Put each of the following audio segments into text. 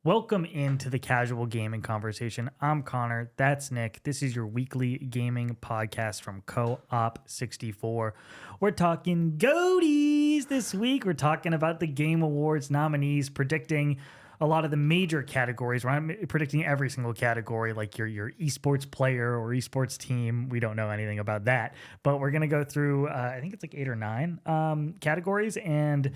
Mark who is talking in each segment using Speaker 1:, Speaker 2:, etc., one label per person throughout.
Speaker 1: Welcome into the Casual Gaming Conversation. I'm Connor. That's Nick. This is your weekly gaming podcast from Co-op 64. We're talking GOTYs this week. We're talking about the Game Awards nominees, predicting a lot of the major categories. We're not predicting every single category, like your esports player or esports team. We don't know anything about that, but we're going to go through, I think it's like 8 or 9 categories and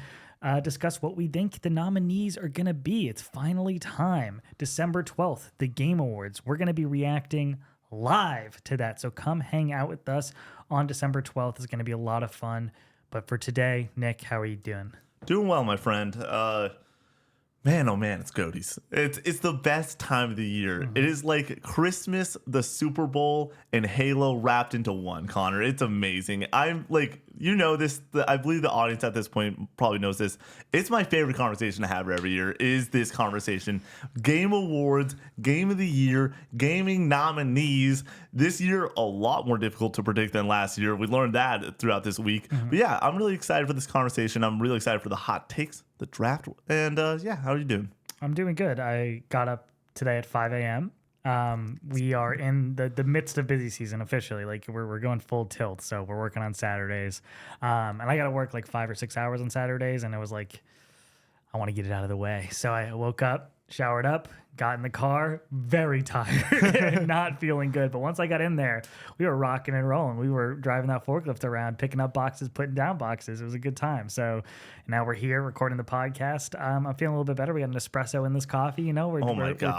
Speaker 1: discuss what we think the nominees are going to be. It's finally time. December 12th, the Game Awards. We're going to be reacting live to that. So come hang out with us on December 12th. It's going to be a lot of fun. But for today, Nick, how are you doing?
Speaker 2: Doing well, my friend. Man, oh man, it's GOTYs. It's the best time of the year.
Speaker 1: Mm-hmm.
Speaker 2: It is like Christmas, the Super Bowl, and Halo wrapped into one, Connor. It's amazing. I'm like, you know this. I believe the audience at this point probably knows this. It's my favorite conversation to have every year is this conversation. Game Awards, Game of the Year, gaming nominees. This year, a lot more difficult to predict than last year. We learned that throughout this week.
Speaker 1: Mm-hmm.
Speaker 2: But yeah, I'm really excited for this conversation. I'm really excited for the hot takes, the draft, and yeah, how are you doing?
Speaker 1: I'm doing good. I got up today at 5 a.m. We are in the midst of busy season officially. Like we're going full tilt. So we're working on Saturdays. And I got to work like 5 or 6 hours on Saturdays. And it was like, I want to get it out of the way. So I woke up, showered up, got in the car, very tired and not feeling good. But once I got in there, we were rocking and rolling. We were driving that forklift around, picking up boxes, putting down boxes. It was a good time. So now we're here recording the podcast. I'm feeling a little bit better. We got an espresso in this coffee. You know, we're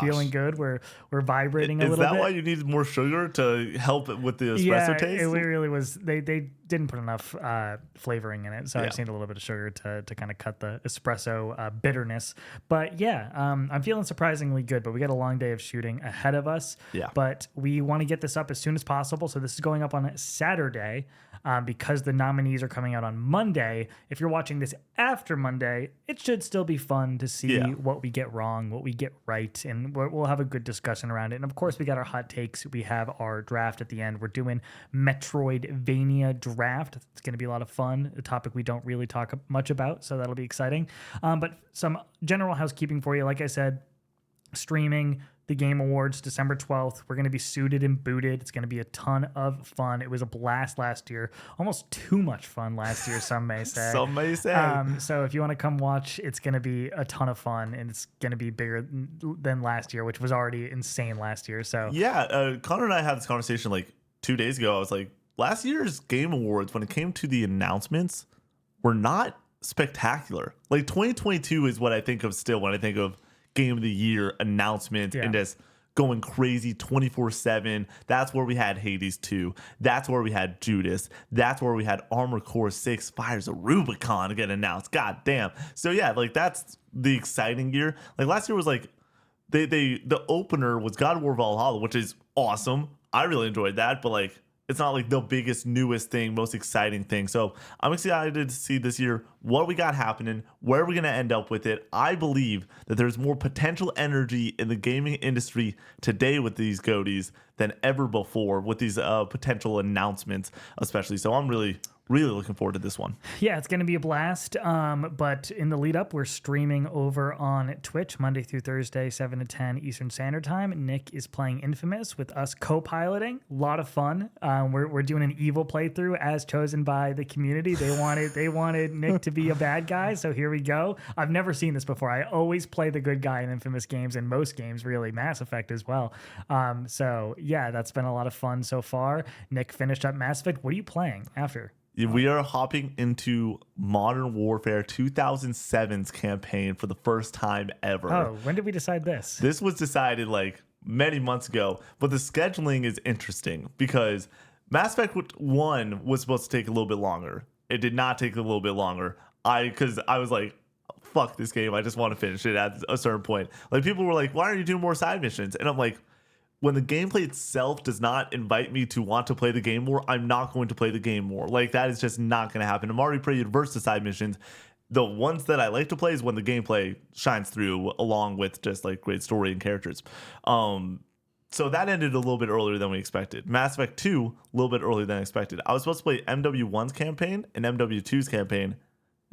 Speaker 1: feeling good. We're vibrating a little bit.
Speaker 2: Is that why you needed more sugar to help with the espresso taste?
Speaker 1: It really was. They didn't put enough flavoring in it, so I just need a little bit of sugar to kind of cut the espresso bitterness. But yeah, I'm feeling surprisingly good. But we got a long day of shooting ahead of us.
Speaker 2: Yeah.
Speaker 1: But we want to get this up as soon as possible. So this is going up on Saturday because the nominees are coming out on Monday. If you're watching this after Monday, it should still be fun to see what we get wrong, what we get right, and we'll have a good discussion around it. And of course, we got our hot takes. We have our draft at the end. We're doing Metroidvania draft. It's going to be a lot of fun. A topic we don't really talk much about, so that'll be exciting. But some general housekeeping for you. Like I said, streaming the Game Awards December 12th. We're going to be suited and booted. It's going to be a ton of fun. It was a blast last year. Almost too much fun last year, some may say.
Speaker 2: Some may say.
Speaker 1: So if you want to come watch, it's going to be a ton of fun, and it's going to be bigger than last year, which was already insane last year. So
Speaker 2: yeah, Connor and I had this conversation like 2 days ago. I was like, last year's Game Awards, when it came to the announcements, were not spectacular. Like 2022 is what I think of still when I think of Game of the Year announcement and just going crazy 24/7. That's where we had Hades 2. That's where we had Judas. That's where we had Armored Core 6 Fires of Rubicon get announced. God damn. So yeah, like that's the exciting year. Like last year was like the opener was God of War Valhalla, which is awesome. I really enjoyed that, but like it's not like the biggest, newest thing, most exciting thing. So I'm excited to see this year what we got happening, where we're going to end up with it. I believe that there's more potential energy in the gaming industry today with these GOTYs than ever before with these potential announcements, especially. So I'm really looking forward to this one.
Speaker 1: Yeah, it's going to be a blast. But in the lead up, we're streaming over on Twitch Monday through Thursday, 7 to 10 Eastern Standard Time. Nick is playing Infamous with us co-piloting. A lot of fun. We're doing an evil playthrough as chosen by the community. They wanted Nick to be a bad guy, so here we go. I've never seen this before. I always play the good guy in Infamous games, and most games, really, Mass Effect as well. So yeah, that's been a lot of fun so far. Nick finished up Mass Effect. What are you playing after?
Speaker 2: We are hopping into Modern Warfare 2007's campaign for the first time ever.
Speaker 1: Oh, when did we decide this?
Speaker 2: This was decided like many months ago, but the scheduling is interesting because Mass Effect 1 was supposed to take a little bit longer. It did not take a little bit longer. Because I was like, fuck this game. I just want to finish it at a certain point. Like people were like, why aren't you doing more side missions? And I'm like, when the gameplay itself does not invite me to want to play the game more, I'm not going to play the game more. Like that is just not going to happen. I'm already pretty adverse to side missions. The ones that I like to play is when the gameplay shines through along with just like great story and characters. So that ended a little bit earlier than we expected. Mass Effect 2, a little bit earlier than expected. I was supposed to play MW1's campaign and MW2's campaign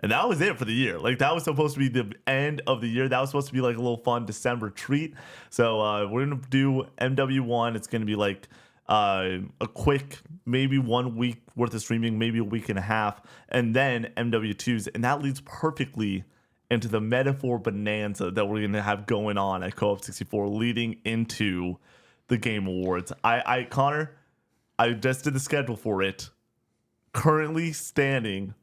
Speaker 2: And that was it for the year. Like, that was supposed to be the end of the year. That was supposed to be like a little fun December treat. So we're going to do MW1. It's going to be like a quick, maybe 1 week worth of streaming, maybe a week and a half, and then MW2s. And that leads perfectly into the metaphor bonanza that we're going to have going on at Co-op 64 leading into the Game Awards. Connor, I just did the schedule for it. Currently standing,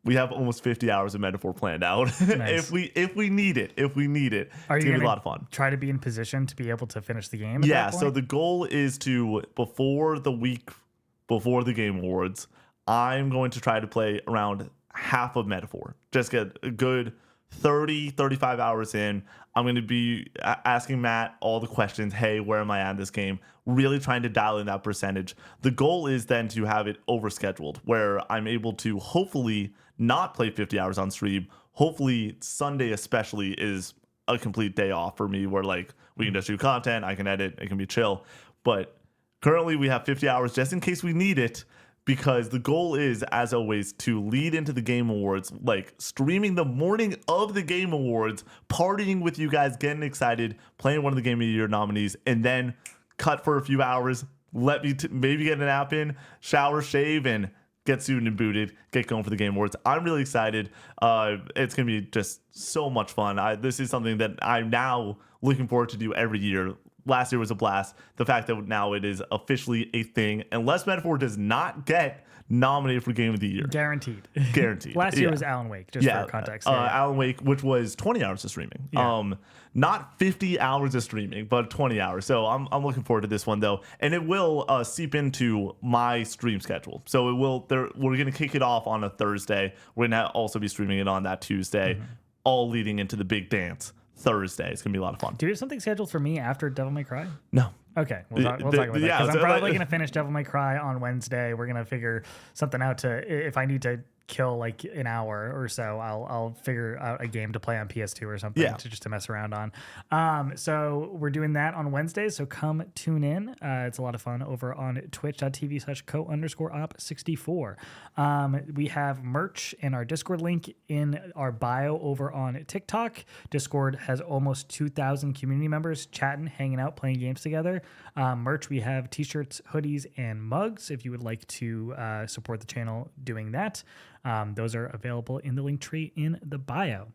Speaker 2: we have almost 50 hours of metaphor planned out.
Speaker 1: Nice.
Speaker 2: if we need it,
Speaker 1: Are
Speaker 2: it's
Speaker 1: you
Speaker 2: gonna be a lot of fun.
Speaker 1: Try to be in position to be able to finish the game? At
Speaker 2: Yeah.
Speaker 1: that point?
Speaker 2: So the goal is to, before the week before the Game Awards, I'm going to try to play around half of metaphor. Just get a good 30, 35 hours in. I'm going to be asking Matt all the questions. Hey, where am I at in this game? Really trying to dial in that percentage. The goal is then to have it overscheduled where I'm able to hopefully not play 50 hours on stream. Hopefully Sunday especially is a complete day off for me where like we can just do content, I can edit, it can be chill. But currently we have 50 hours just in case we need it, because the goal is, as always, to lead into the Game Awards, like streaming the morning of the Game Awards, partying with you guys, getting excited, playing one of the Game of the Year nominees, and then cut for a few hours, let me maybe get a nap in, shower, shave, and get suited and booted, get going for the Game Awards. I'm really excited. It's going to be just so much fun. This is something that I'm now looking forward to do every year. Last year was a blast. The fact that now it is officially a thing, unless Metaphor does not get nominated for Game of the Year.
Speaker 1: Guaranteed.
Speaker 2: Guaranteed.
Speaker 1: Year was Alan Wake, just for context.
Speaker 2: Alan Wake, which was 20 hours of streaming.
Speaker 1: Yeah.
Speaker 2: Not 50 hours of streaming, but 20 hours. So I'm looking forward to this one, though. And it will seep into my stream schedule. So we're going to kick it off on a Thursday. We're going to also be streaming it on that Tuesday, all leading into the big dance Thursday. It's going to be a lot of fun.
Speaker 1: Do you have something scheduled for me after Devil May Cry?
Speaker 2: No.
Speaker 1: Okay, we'll talk about that.
Speaker 2: Yeah,
Speaker 1: Because I'm
Speaker 2: so,
Speaker 1: probably going to finish Devil May Cry on Wednesday. We're going to figure something out if I need to kill like an hour or so, I'll figure out a game to play on PS2 or something to mess around on. So we're doing that on Wednesdays. So come tune in. It's a lot of fun over on twitch.tv/co_op64. We have merch in our Discord link in our bio over on TikTok. Discord has almost 2,000 community members chatting, hanging out, playing games together. Merch, we have t-shirts, hoodies, and mugs if you would like to support the channel doing that. Those are available in the link tree in the bio.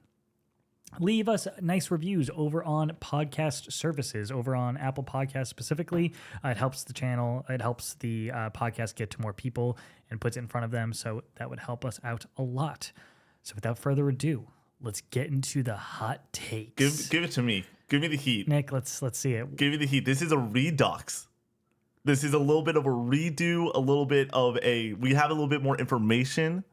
Speaker 1: Leave us nice reviews over on podcast services, over on Apple Podcasts specifically. It helps the channel. It helps the podcast get to more people and puts it in front of them. So that would help us out a lot. So without further ado, let's get into the hot takes.
Speaker 2: Give it to me. Give me the heat.
Speaker 1: Nick, let's see it.
Speaker 2: Give me the heat. This is a redux. This is a little bit of a redo, a little bit of we have a little bit more information.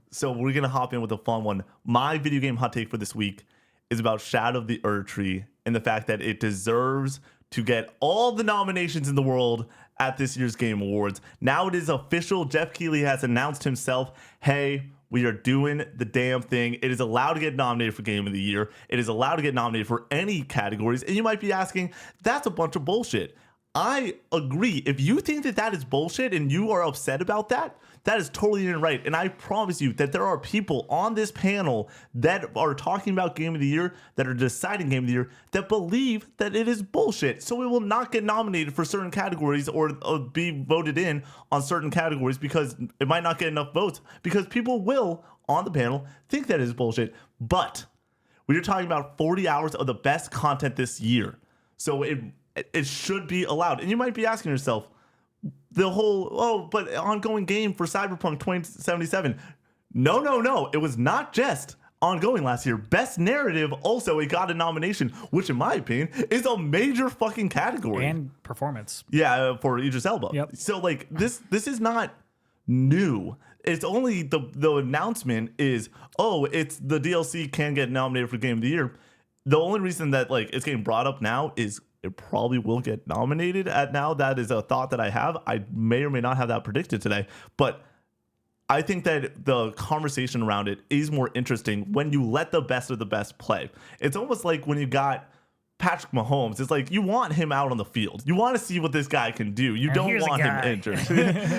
Speaker 2: So we're going to hop in with a fun one. My video game hot take for this week is about Shadow of the Erdtree and the fact that it deserves to get all the nominations in the world at this year's Game Awards. Now it is official. Jeff Keighley has announced himself, hey, we are doing the damn thing. It is allowed to get nominated for Game of the Year. It is allowed to get nominated for any categories. And you might be asking, that's a bunch of bullshit. I agree. If you think that is bullshit and you are upset about that, that is totally right. And I promise you that there are people on this panel that are talking about Game of the Year, that are deciding Game of the Year, that believe that it is bullshit. So it will not get nominated for certain categories or be voted in on certain categories because it might not get enough votes, because people will, on the panel, think that it is bullshit. But we are talking about 40 hours of the best content this year. So it should be allowed. And you might be asking yourself, but ongoing game for Cyberpunk 2077. No. It was not just ongoing last year. Best narrative also, it got a nomination, which in my opinion is a major fucking category.
Speaker 1: And performance.
Speaker 2: Yeah, for Idris Elba.
Speaker 1: Yep.
Speaker 2: So like this is not new. It's only the announcement is, it's the DLC can get nominated for Game of the Year. The only reason that like it's getting brought up now is it probably will get nominated at now. That is a thought that I have. I may or may not have that predicted today, but I think that the conversation around it is more interesting when you let the best of the best play. It's almost like when you got Patrick Mahomes. It's like you want him out on the field. You want to see what this guy can do. You don't want him injured.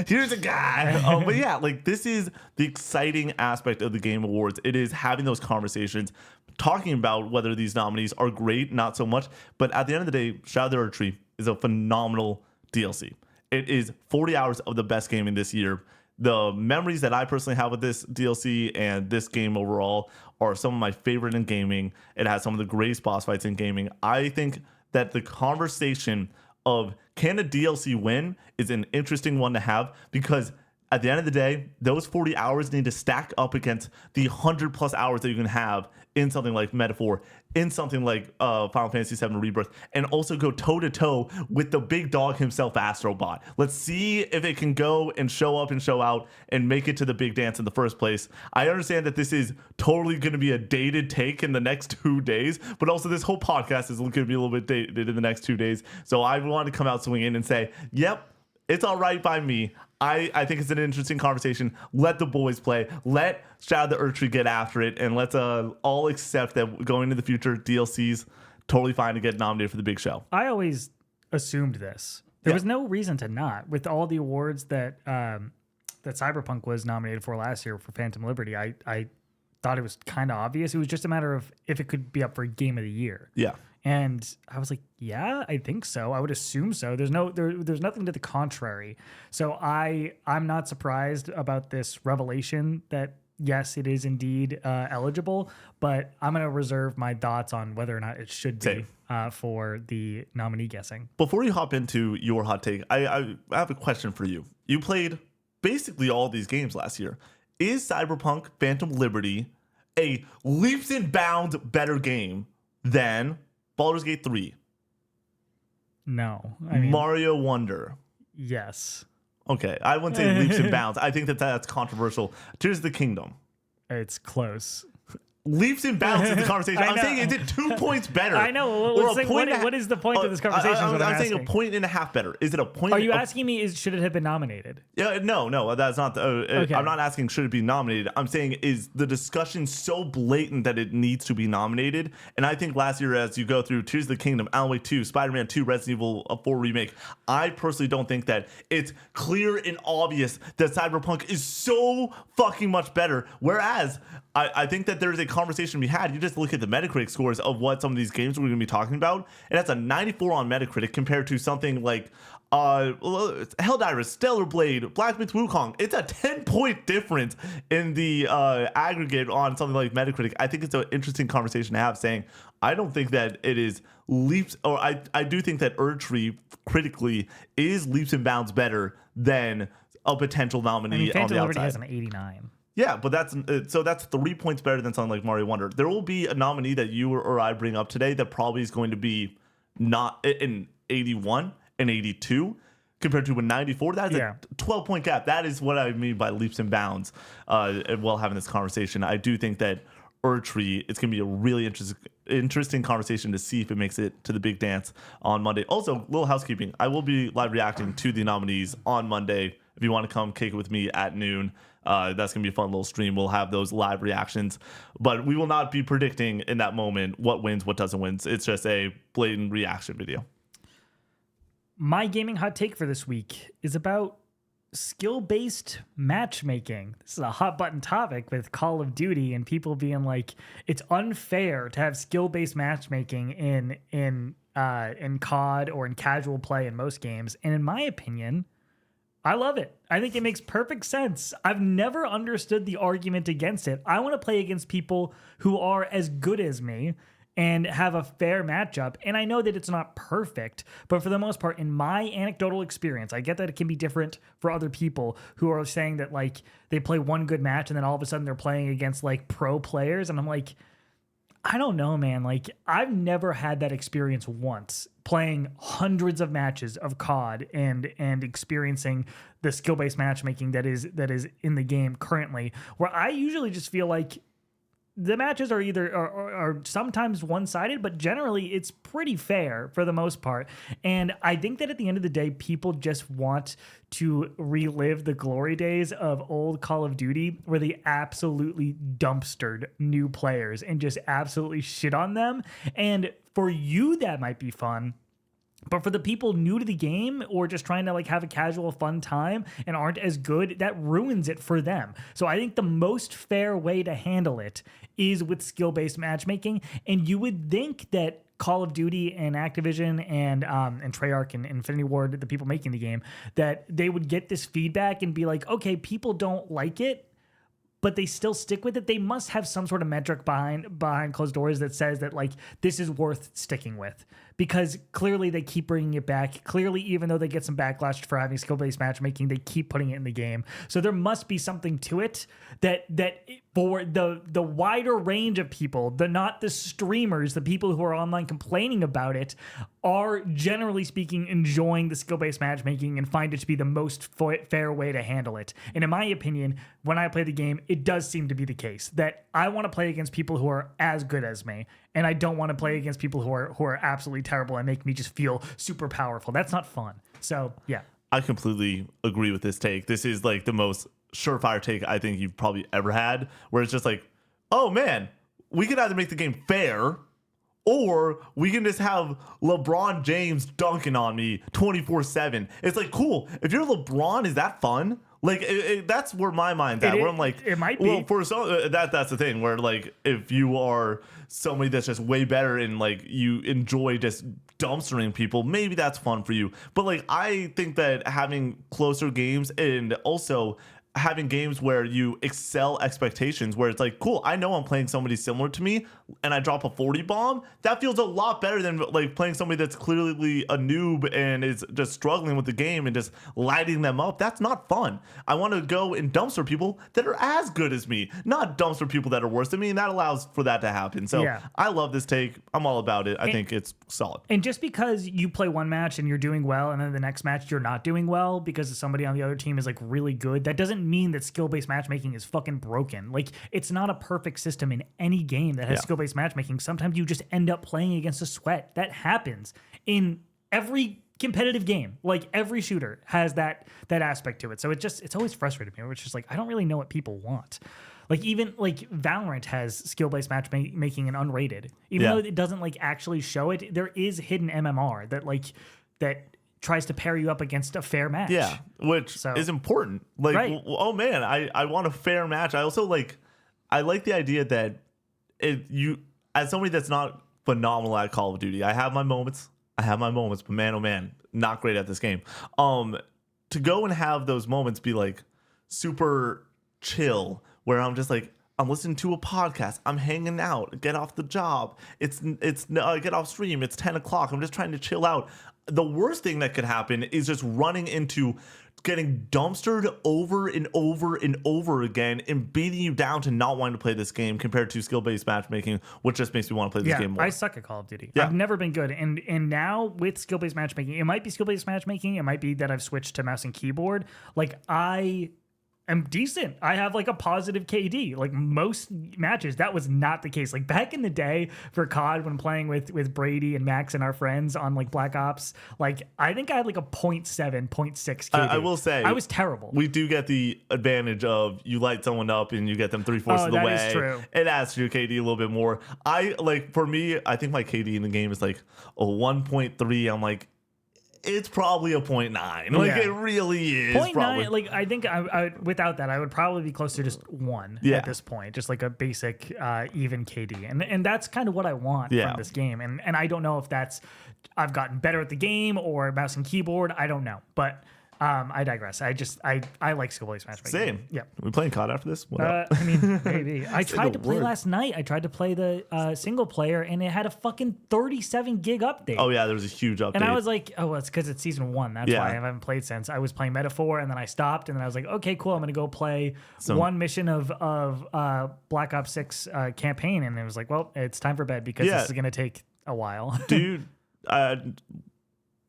Speaker 2: Here's a guy. But yeah, like this is the exciting aspect of the Game Awards. It is having those conversations, talking about whether these nominees are great, not so much. But at the end of the day, Shadow of the Earth Tree is a phenomenal DLC. It is 40 hours of the best gaming this year. The memories that I personally have with this DLC and this game overall are some of my favorite in gaming. It has some of the greatest boss fights in gaming. I think that the conversation of can a DLC win is an interesting one to have, because at the end of the day, those 40 hours need to stack up against the 100 plus hours that you can have in something like Metaphor, in something like Final Fantasy VII Rebirth, and also go toe to toe with the big dog himself, Astrobot. Let's see if it can go and show up and show out and make it to the big dance in the first place. I understand that this is totally going to be a dated take in the next 2 days, but also this whole podcast is going to be a little bit dated in the next 2 days. So I want to come out swinging and say, yep, it's all right by me. I think it's an interesting conversation. Let the boys play. Let Shadow of the Earth Tree get after it. And let's all accept that going into the future, DLC's totally fine to get nominated for the big show.
Speaker 1: I always assumed this. There was no reason to not. With all the awards that that Cyberpunk was nominated for last year for Phantom Liberty, I thought it was kind of obvious. It was just a matter of if it could be up for Game of the Year.
Speaker 2: Yeah.
Speaker 1: And I was like, yeah, I think so. I would assume so. There's nothing to the contrary. So I'm not surprised about this revelation that yes, it is indeed eligible, but I'm going to reserve my thoughts on whether or not it should be for the nominee guessing.
Speaker 2: Before you hop into your hot take, I have a question for you. You played basically all these games last year. Is Cyberpunk Phantom Liberty a leaps and bounds better game than Baldur's Gate 3?
Speaker 1: No. I mean,
Speaker 2: Mario Wonder?
Speaker 1: Yes.
Speaker 2: Okay, I wouldn't say leaps and bounds. I think that's controversial. Tears of the Kingdom.
Speaker 1: It's close.
Speaker 2: Leaps and bounds in the conversation. I'm saying, is it 2 points better?
Speaker 1: I know. What is the point of this conversation?
Speaker 2: I'm saying a point and a half better. Is it a point?
Speaker 1: Are you asking me? Should it have been nominated?
Speaker 2: Yeah, no, that's not.
Speaker 1: Okay.
Speaker 2: I'm not asking should it be nominated. I'm saying is the discussion so blatant that it needs to be nominated? And I think last year, as you go through Tears of the Kingdom, Alan Wake 2, Spider-Man 2, Resident Evil 4 remake, I personally don't think that it's clear and obvious that Cyberpunk is so fucking much better. Whereas I think that there's a conversation to be had. You just look at the Metacritic scores of what some of these games we're going to be talking about, and that's a 94 on Metacritic compared to something like Helldivers, Stellar Blade, Black Myth Wukong. It's a 10-point difference in the aggregate on something like Metacritic. I think it's an interesting conversation to have, saying I don't think that it is leaps, or I do think that Earth Tree critically is leaps and bounds better than a potential nominee on
Speaker 1: Phantom
Speaker 2: the
Speaker 1: Liberty
Speaker 2: outside.
Speaker 1: has an 89.
Speaker 2: Yeah, but that's 3 points better than something like Mario Wonder. There will be a nominee that you or I bring up today that probably is going to be not an 81, an 82 compared to a 94. That's a 12-point gap. That is what I mean by leaps and bounds. While having this conversation, I do think that Earth Tree, it's going to be a really interesting conversation to see if it makes it to the big dance on Monday. Also, little housekeeping. I will be live reacting to the nominees on Monday. If you want to come kick it with me at noon, that's going to be a fun little stream. We'll have those live reactions, but we will not be predicting in that moment what wins, what doesn't win. It's just a blatant reaction video.
Speaker 1: My gaming hot take for this week is about skill-based matchmaking. This is a hot button topic with Call of Duty and people being like, it's unfair to have skill-based matchmaking in COD or in casual play in most games. And in my opinion, I love it. I think it makes perfect sense. I've never understood the argument against it. I want to play against people who are as good as me and have a fair matchup. And I know that it's not perfect, but for the most part, in my anecdotal experience, I get that it can be different for other people who are saying that like they play one good match and then all of a sudden they're playing against like pro players. And I'm like, I don't know, man. Like, I've never had that experience once playing hundreds of matches of COD and experiencing the skill-based matchmaking that is in the game currently, where I usually just feel like the matches are either are sometimes one-sided, but generally it's pretty fair for the most part. And I think that at the end of the day, people just want to relive the glory days of old Call of Duty where they absolutely dumpstered new players and just absolutely shit on them. And for you, that might be fun. But for the people new to the game or just trying to like have a casual fun time and aren't as good, that ruins it for them. So I think the most fair way to handle it is with skill-based matchmaking. And you would think that Call of Duty and Activision and Treyarch and Infinity Ward, the people making the game, that they would get this feedback and be like, okay, people don't like it, but they still stick with it. They must have some sort of metric behind closed doors that says that like this is worth sticking with, because clearly they keep bringing it back. Clearly, even though they get some backlash for having skill-based matchmaking, they keep putting it in the game. So there must be something to it that for the wider range of people, not the streamers, the people who are online complaining about it, are generally speaking enjoying the skill-based matchmaking and find it to be the most fair way to handle it. And in my opinion, when I play the game, it does seem to be the case that I want to play against people who are as good as me, and I don't want to play against people who are absolutely terrible and make me just feel super powerful. That's not fun. So yeah,
Speaker 2: I completely agree with this take. This is like the most surefire take I think you've probably ever had, where it's just like, oh man, we could either make the game fair or we can just have LeBron James dunking on me 24/7. It's like, cool. If you're LeBron, is that fun? Like that's where my mind's at. Where I'm like,
Speaker 1: it might be.
Speaker 2: Well, for some, that's the thing. Where like, if you are somebody that's just way better and like you enjoy just dumpstering people, maybe that's fun for you. But like, I think that having closer games and also having games where you excel expectations, where it's like, cool, I know I'm playing somebody similar to me and I drop a 40 bomb, that feels a lot better than like playing somebody that's clearly a noob and is just struggling with the game and just lighting them up. That's not fun. I want to go and dumpster people that are as good as me, not dumpster people that are worse than me, and that allows for that to happen. So yeah. I love this take. I'm all about it. I think it's solid.
Speaker 1: And just because you play one match and you're doing well and then the next match you're not doing well because somebody on the other team is like really good, that doesn't mean that skill-based matchmaking is fucking broken. Like, it's not a perfect system in any game that has skill-based matchmaking. Sometimes you just end up playing against a sweat. That happens in every competitive game. Like, every shooter has that aspect to it. So it's always frustrated me. It's just like, I don't really know what people want. Like, even like Valorant has skill-based matchmaking and unrated. Even though it doesn't like actually show it, there is hidden MMR that tries to pair you up against a fair match.
Speaker 2: Yeah, which is important. Like, right. Oh man, I want a fair match. I also I like the idea that you, as somebody that's not phenomenal at Call of Duty, I have my moments, but man, oh man, not great at this game. To go and have those moments be like super chill, where I'm just like, I'm listening to a podcast, I'm hanging out, get off the job, it's get off stream, it's 10 o'clock, I'm just trying to chill out. The worst thing that could happen is just running into getting dumpstered over and over and over again and beating you down to not wanting to play this game compared to skill-based matchmaking, which just makes me want to play this game more.
Speaker 1: I suck at Call of Duty. I've never been good. And now with skill-based matchmaking, it might be skill-based matchmaking, it might be that I've switched to mouse and keyboard. Like, I'm decent. I have like a positive KD. Like most matches, that was not the case. Like back in the day for COD, when playing with Brady and Max and our friends on like Black Ops, like I think I had like a 0.7, 0.6 KD.
Speaker 2: I will say,
Speaker 1: I was terrible.
Speaker 2: We do get the advantage of you light someone up and you get them 3/4 of the way. That is true. It adds to your KD a little bit more. For me, I think my KD in the game is like a 1.3. I'm like, it's probably a 0.9. Like, it really is.
Speaker 1: 0.9, like, I think I without that, I would probably be close to just 1 at this point. Just like a basic even KD. And that's kind of what I want from this game. And I don't know if that's, I've gotten better at the game or mouse and keyboard. I don't know. But I digress. I like skill-based matchmaking.
Speaker 2: Same.
Speaker 1: Yeah.
Speaker 2: Are we playing COD after this?
Speaker 1: I mean, maybe. I tried to play last night. I tried to play the single player, and it had a fucking 37 gig update.
Speaker 2: Oh yeah, there was a huge update.
Speaker 1: And I was like, oh, well, it's because it's season 1. That's why I haven't played since. I was playing Metaphor, and then I stopped, and then I was like, okay, cool. I'm gonna go play one mission of Black Ops 6 campaign, and it was like, well, it's time for bed because this is gonna take a while,
Speaker 2: dude.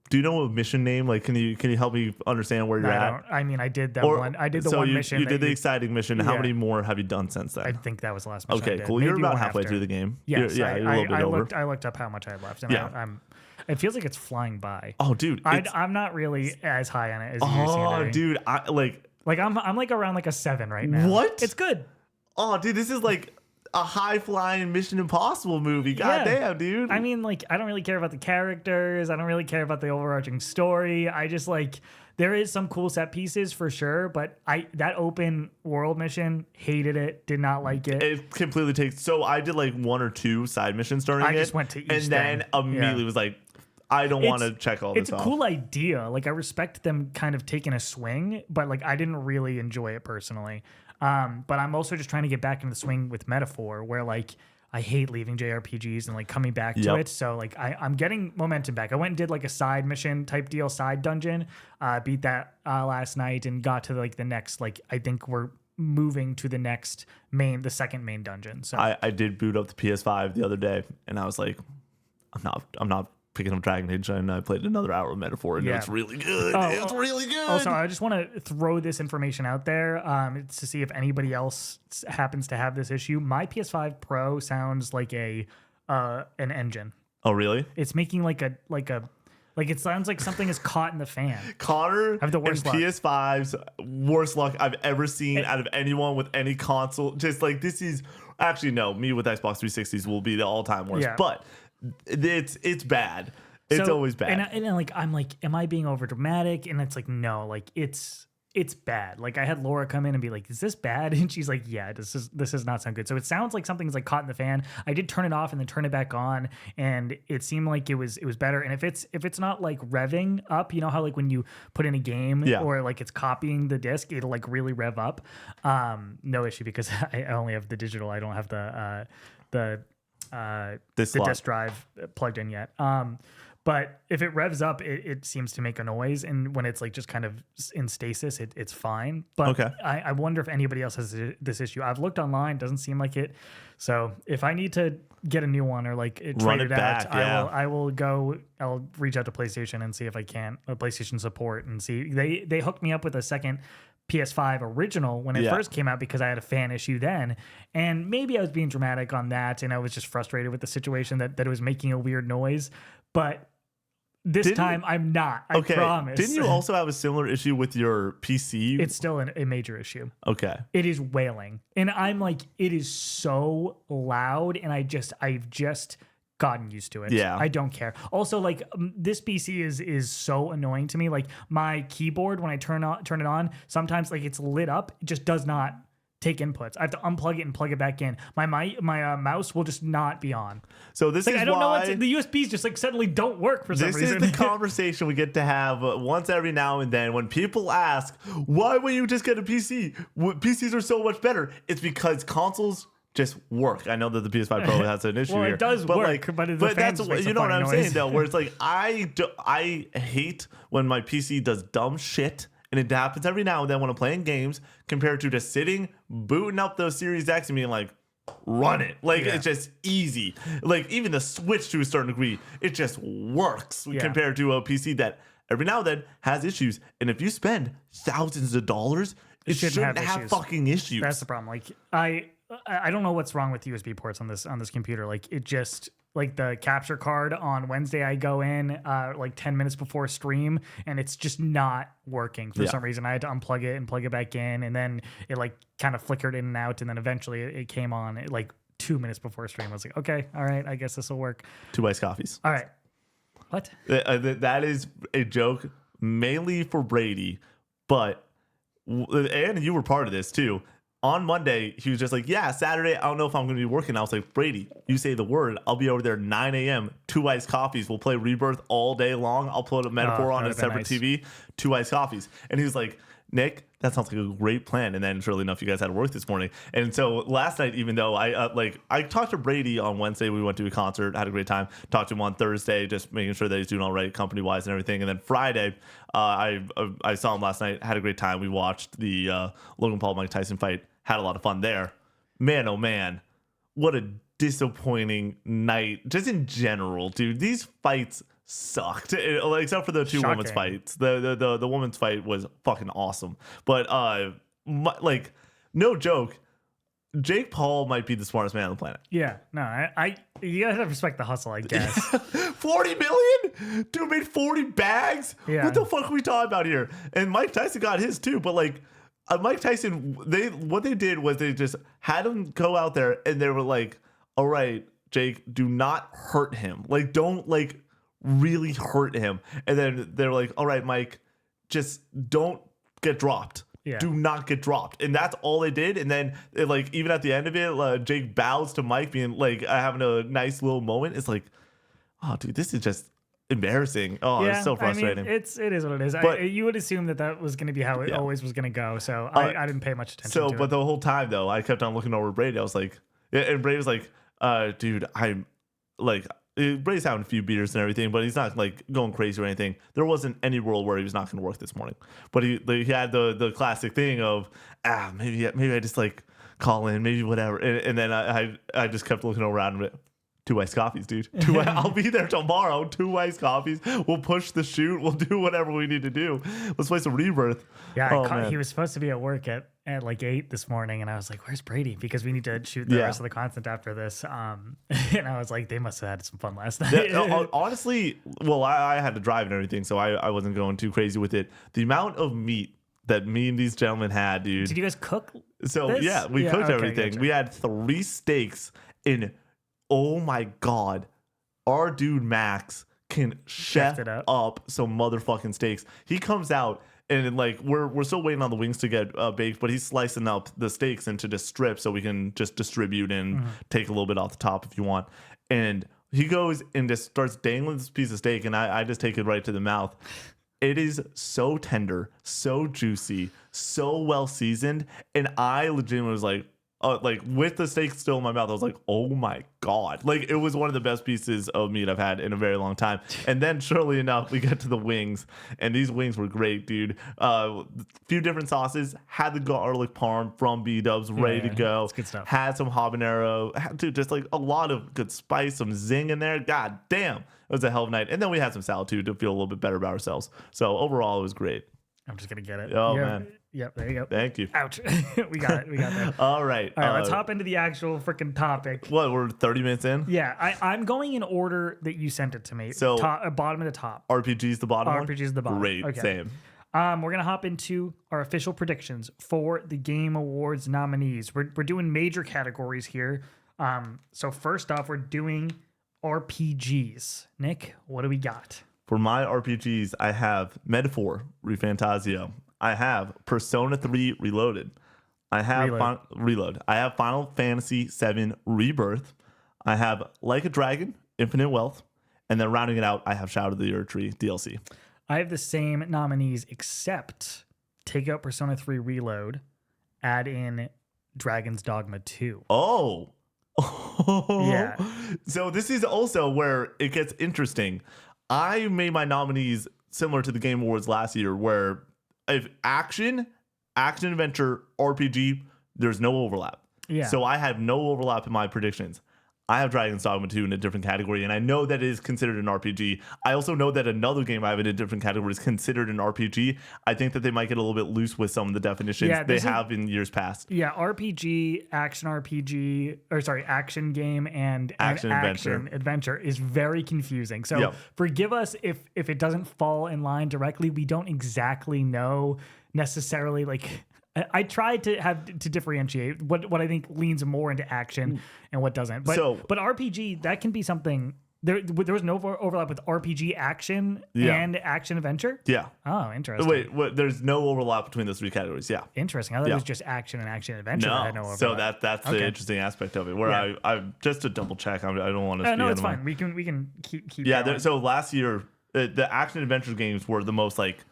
Speaker 2: Do you know a mission name? Like, can you help me understand where you're at?
Speaker 1: I mean, I did that one. I did the one mission.
Speaker 2: You did the exciting mission. How
Speaker 1: Yeah.
Speaker 2: many more have you done since then?
Speaker 1: I think that was the last mission. I
Speaker 2: Okay,
Speaker 1: did.
Speaker 2: cool.
Speaker 1: Maybe
Speaker 2: You're about
Speaker 1: one
Speaker 2: halfway
Speaker 1: after.
Speaker 2: through the game.
Speaker 1: Yes,
Speaker 2: You're a little bit over.
Speaker 1: I looked up how much I had left, and
Speaker 2: Yeah.
Speaker 1: it feels like it's flying by.
Speaker 2: Oh, dude.
Speaker 1: I'm not really as high on it as you seem to be.
Speaker 2: Dude.
Speaker 1: I'm like around like a 7 right now.
Speaker 2: What?
Speaker 1: It's good.
Speaker 2: Oh, dude, this is like a high-flying Mission Impossible movie. God damn, dude.
Speaker 1: I mean, like, I don't really care about the characters. I don't really care about the overarching story. I just like there is some cool set pieces for sure, but that open world mission, hated it, did not like it.
Speaker 2: It completely takes. So I did like 1 or 2 side missions during it.
Speaker 1: I just went to each
Speaker 2: and then
Speaker 1: thing.
Speaker 2: immediately was like, I don't want to check all this off.
Speaker 1: It's a cool idea. Like, I respect them kind of taking a swing, but like I didn't really enjoy it personally. But I'm also just trying to get back into the swing with Metaphor, where like I hate leaving JRPGs and like coming back to it. So like I'm getting momentum back. I went and did like a side mission type deal, side dungeon, beat that last night and got to like the next, like I think we're moving to the second main dungeon. So
Speaker 2: I did boot up the PS5 the other day and I was like, I'm not picking up Dragon Age, and I played another hour of Metaphor, and it's really good. It's really good.
Speaker 1: Also, I just want to throw this information out there to see if anybody else happens to have this issue. My PS5 Pro sounds like an engine.
Speaker 2: Oh, really?
Speaker 1: It's making like it sounds like something is caught in the fan.
Speaker 2: Connor
Speaker 1: have the worst
Speaker 2: and
Speaker 1: luck.
Speaker 2: PS5's worst luck I've ever seen out of anyone with any console. Just like this is actually no, me with Xbox 360s will be the all-time worst, but it's bad. It's always bad.
Speaker 1: And like I'm like, am I being over dramatic? And it's like, no, like it's bad. Like I had Laura come in and be like, is this bad? And she's like, yeah, this does not sound good. So it sounds like something's like caught in the fan. I did turn it off and then turn it back on, and it seemed like it was better. And if it's not like revving up, you know how like when you put in a game or like it's copying the disc, it'll like really rev up. No issue because I only have the digital. I don't have the disk drive plugged in yet. But if it revs up, it seems to make a noise, and when it's like just kind of in stasis, it's fine. But I wonder if anybody else has this issue. I've looked online, doesn't seem like it. So if I need to get a new one or like trade it out, I'll reach out to PlayStation and see if I can PlayStation support and see. They hooked me up with a second PS5 original when it first came out because I had a fan issue then, and maybe I was being dramatic on that, and I was just frustrated with the situation that it was making a weird noise. But this time I'm not. I promise.
Speaker 2: Didn't you also have a similar issue with your PC?
Speaker 1: It's still a major issue.
Speaker 2: Okay.
Speaker 1: It is wailing, and I'm like, it is so loud, and I've just gotten used to it.
Speaker 2: Yeah.
Speaker 1: I don't care. Also, like this PC is so annoying to me. Like my keyboard, when I turn it on, sometimes like it's lit up. It just does not take inputs. I have to unplug it and plug it back in. My mouse will just not be on.
Speaker 2: So this
Speaker 1: like,
Speaker 2: is
Speaker 1: I don't know
Speaker 2: why
Speaker 1: what's the USBs just like suddenly don't work for some reason.
Speaker 2: This is the conversation we get to have once every now and then when people ask, why would you just get a PC? PCs are so much better. It's because consoles just work. I know that the PS5 Pro has an issue
Speaker 1: well,
Speaker 2: here.
Speaker 1: It does work, but that's
Speaker 2: you know what I'm saying though, where it's like I hate when my PC does dumb shit. And it happens every now and then when I'm playing games compared to just sitting, booting up those Series X and being like, run it. Like, it's just easy. Like, even the Switch to a certain degree, it just works compared to a PC that every now and then has issues. And if you spend thousands of dollars, it shouldn't have fucking issues.
Speaker 1: That's the problem. Like, I don't know what's wrong with USB ports on this computer. Like, it just... Like the capture card on Wednesday, I go in like 10 minutes before stream, and it's just not working for some reason. I had to unplug it and plug it back in, and then it like kind of flickered in and out, and then eventually it came on like 2 minutes before stream. I was like, okay, all right, I guess this will work.
Speaker 2: 2 iced coffees.
Speaker 1: All right. What?
Speaker 2: That is a joke mainly for Brady, but and you were part of this too. On Monday, he was just like, yeah, Saturday, I don't know if I'm going to be working. I was like, Brady, you say the word. I'll be over there 9 a.m., 2 iced coffees. We'll play Rebirth all day long. I'll put a Metaphor on a separate TV, 2 iced coffees. And he was like, Nick, that sounds like a great plan. And then, surely enough, you guys had to work this morning. And so last night, even though I talked to Brady on Wednesday, we went to a concert, had a great time. Talked to him on Thursday, just making sure that he's doing all right company-wise and everything. And then Friday, I saw him last night, had a great time. We watched the Logan Paul-Mike Tyson fight. Had a lot of fun there. Man, oh man, what a disappointing night. Just in general, dude. These fights sucked, except for the two women's
Speaker 1: Shocking.
Speaker 2: fights. The women's fight was fucking awesome, but like no joke, Jake Paul might be the smartest man on the planet.
Speaker 1: Yeah, no, I you gotta respect the hustle, I guess.
Speaker 2: 40 million? Dude made 40 bags?
Speaker 1: Yeah.
Speaker 2: What the fuck are we talking about here? And Mike Tyson got his too, but like Mike Tyson, what they did was they just had him go out there and they were like, all right, Jake, do not hurt him. Like, don't like really hurt him. And then they're like, all right, Mike, just don't get dropped.
Speaker 1: Yeah.
Speaker 2: Do not get dropped. And that's all they did. And then like even at the end of it, Jake bows to Mike being like having a nice little moment. It's like, oh dude, this is just embarrassing. Oh, it's so frustrating.
Speaker 1: I mean, it is what it is.
Speaker 2: But,
Speaker 1: You would assume that was going to be how it always was going to go. So I didn't pay much attention to
Speaker 2: but
Speaker 1: it.
Speaker 2: the whole time though, I kept on looking over Brady. I was like, and Brady was like, dude, I'm like, Brady's having a few beers and everything, but he's not like going crazy or anything. There wasn't any world where he was not going to work this morning. But he had the classic thing of maybe I just like call in, maybe whatever. And then I just kept looking around and 2 iced coffees, dude. I'll be there tomorrow. 2 iced coffees. We'll push the shoot. We'll do whatever we need to do. Let's play some Rebirth.
Speaker 1: Yeah, he was supposed to be at work at like 8 this morning, and I was like, "Where's Brady?" Because we need to shoot the rest of the content after this. And I was like, "They must have had some fun last night."
Speaker 2: Honestly, well, I had to drive and everything, so I wasn't going too crazy with it. The amount of meat that me and these gentlemen had, dude.
Speaker 1: Did you guys cook?
Speaker 2: So
Speaker 1: this?
Speaker 2: yeah, we cooked
Speaker 1: okay,
Speaker 2: everything.
Speaker 1: gotcha.
Speaker 2: We had 3 steaks in. Oh my god, our dude Max can chef
Speaker 1: it
Speaker 2: up some motherfucking steaks. He comes out and like we're still waiting on the wings to get baked, but he's slicing up the steaks into just strips so we can just distribute and take a little bit off the top if you want. And he goes and just starts dangling this piece of steak, and I just take it right to the mouth. It is so tender, so juicy, so well seasoned, and I legitimately was like with the steak still in my mouth, I was like, oh my God. Like, it was one of the best pieces of meat I've had in a very long time. And then, surely enough, we get to the wings. And these wings were great, dude. Few different sauces. Had the garlic parm from B-Dubs ready to go.
Speaker 1: That's good stuff.
Speaker 2: Had some habanero. Dude, just like a lot of good spice, some zing in there. God damn. It was a hell of a night. And then we had some salad, too, to feel a little bit better about ourselves. So, overall, it was great.
Speaker 1: I'm just going to get it.
Speaker 2: Oh, man.
Speaker 1: Yep, there you go.
Speaker 2: Thank you.
Speaker 1: Ouch. We got it. That.
Speaker 2: All right.
Speaker 1: All right, let's hop into the actual freaking topic.
Speaker 2: What, we're 30 minutes in?
Speaker 1: Yeah, I'm going in order that you sent it to me.
Speaker 2: So
Speaker 1: bottom to the top.
Speaker 2: RPG's the bottom one?
Speaker 1: RPG's the bottom.
Speaker 2: Great,
Speaker 1: okay.
Speaker 2: same.
Speaker 1: We're going to hop into our official predictions for the Game Awards nominees. We're doing major categories here. So first off, we're doing RPGs. Nick, what do we got?
Speaker 2: For my RPGs, I have Metaphor ReFantazio. I have Persona 3 Reloaded. I have Reload. I have Final Fantasy 7 Rebirth. I have Like a Dragon, Infinite Wealth. And then rounding it out, I have Shadow of the Erdtree DLC.
Speaker 1: I have the same nominees except take out Persona 3 Reload, add in Dragon's Dogma 2.
Speaker 2: Oh.
Speaker 1: Yeah.
Speaker 2: So this is also where it gets interesting. I made my nominees similar to the Game Awards last year, where if action adventure, RPG, there's no overlap.
Speaker 1: Yeah.
Speaker 2: So I have no overlap in my predictions. I have Dragon's Dogma 2 in a different category, and I know that it is considered an RPG. I also know that another game I have in a different category is considered an RPG. I think that they might get a little bit loose with some of the definitions they have in years past.
Speaker 1: Yeah, RPG, action game, and
Speaker 2: action
Speaker 1: adventure is very confusing. So forgive us if it doesn't fall in line directly. We don't exactly know necessarily like... I tried to differentiate what I think leans more into action and what doesn't. But RPG, that can be something. There was no overlap with RPG action and action adventure.
Speaker 2: Yeah.
Speaker 1: Oh, interesting.
Speaker 2: Wait, there's no overlap between those 3 categories. Yeah.
Speaker 1: Interesting. I thought it was just action and action adventure.
Speaker 2: No.
Speaker 1: That had no overlap.
Speaker 2: So that's the interesting aspect of it. Where I just to double check. I don't want to.
Speaker 1: No, it's fine. We can keep.
Speaker 2: Yeah. So last year, the action adventure games were the most like.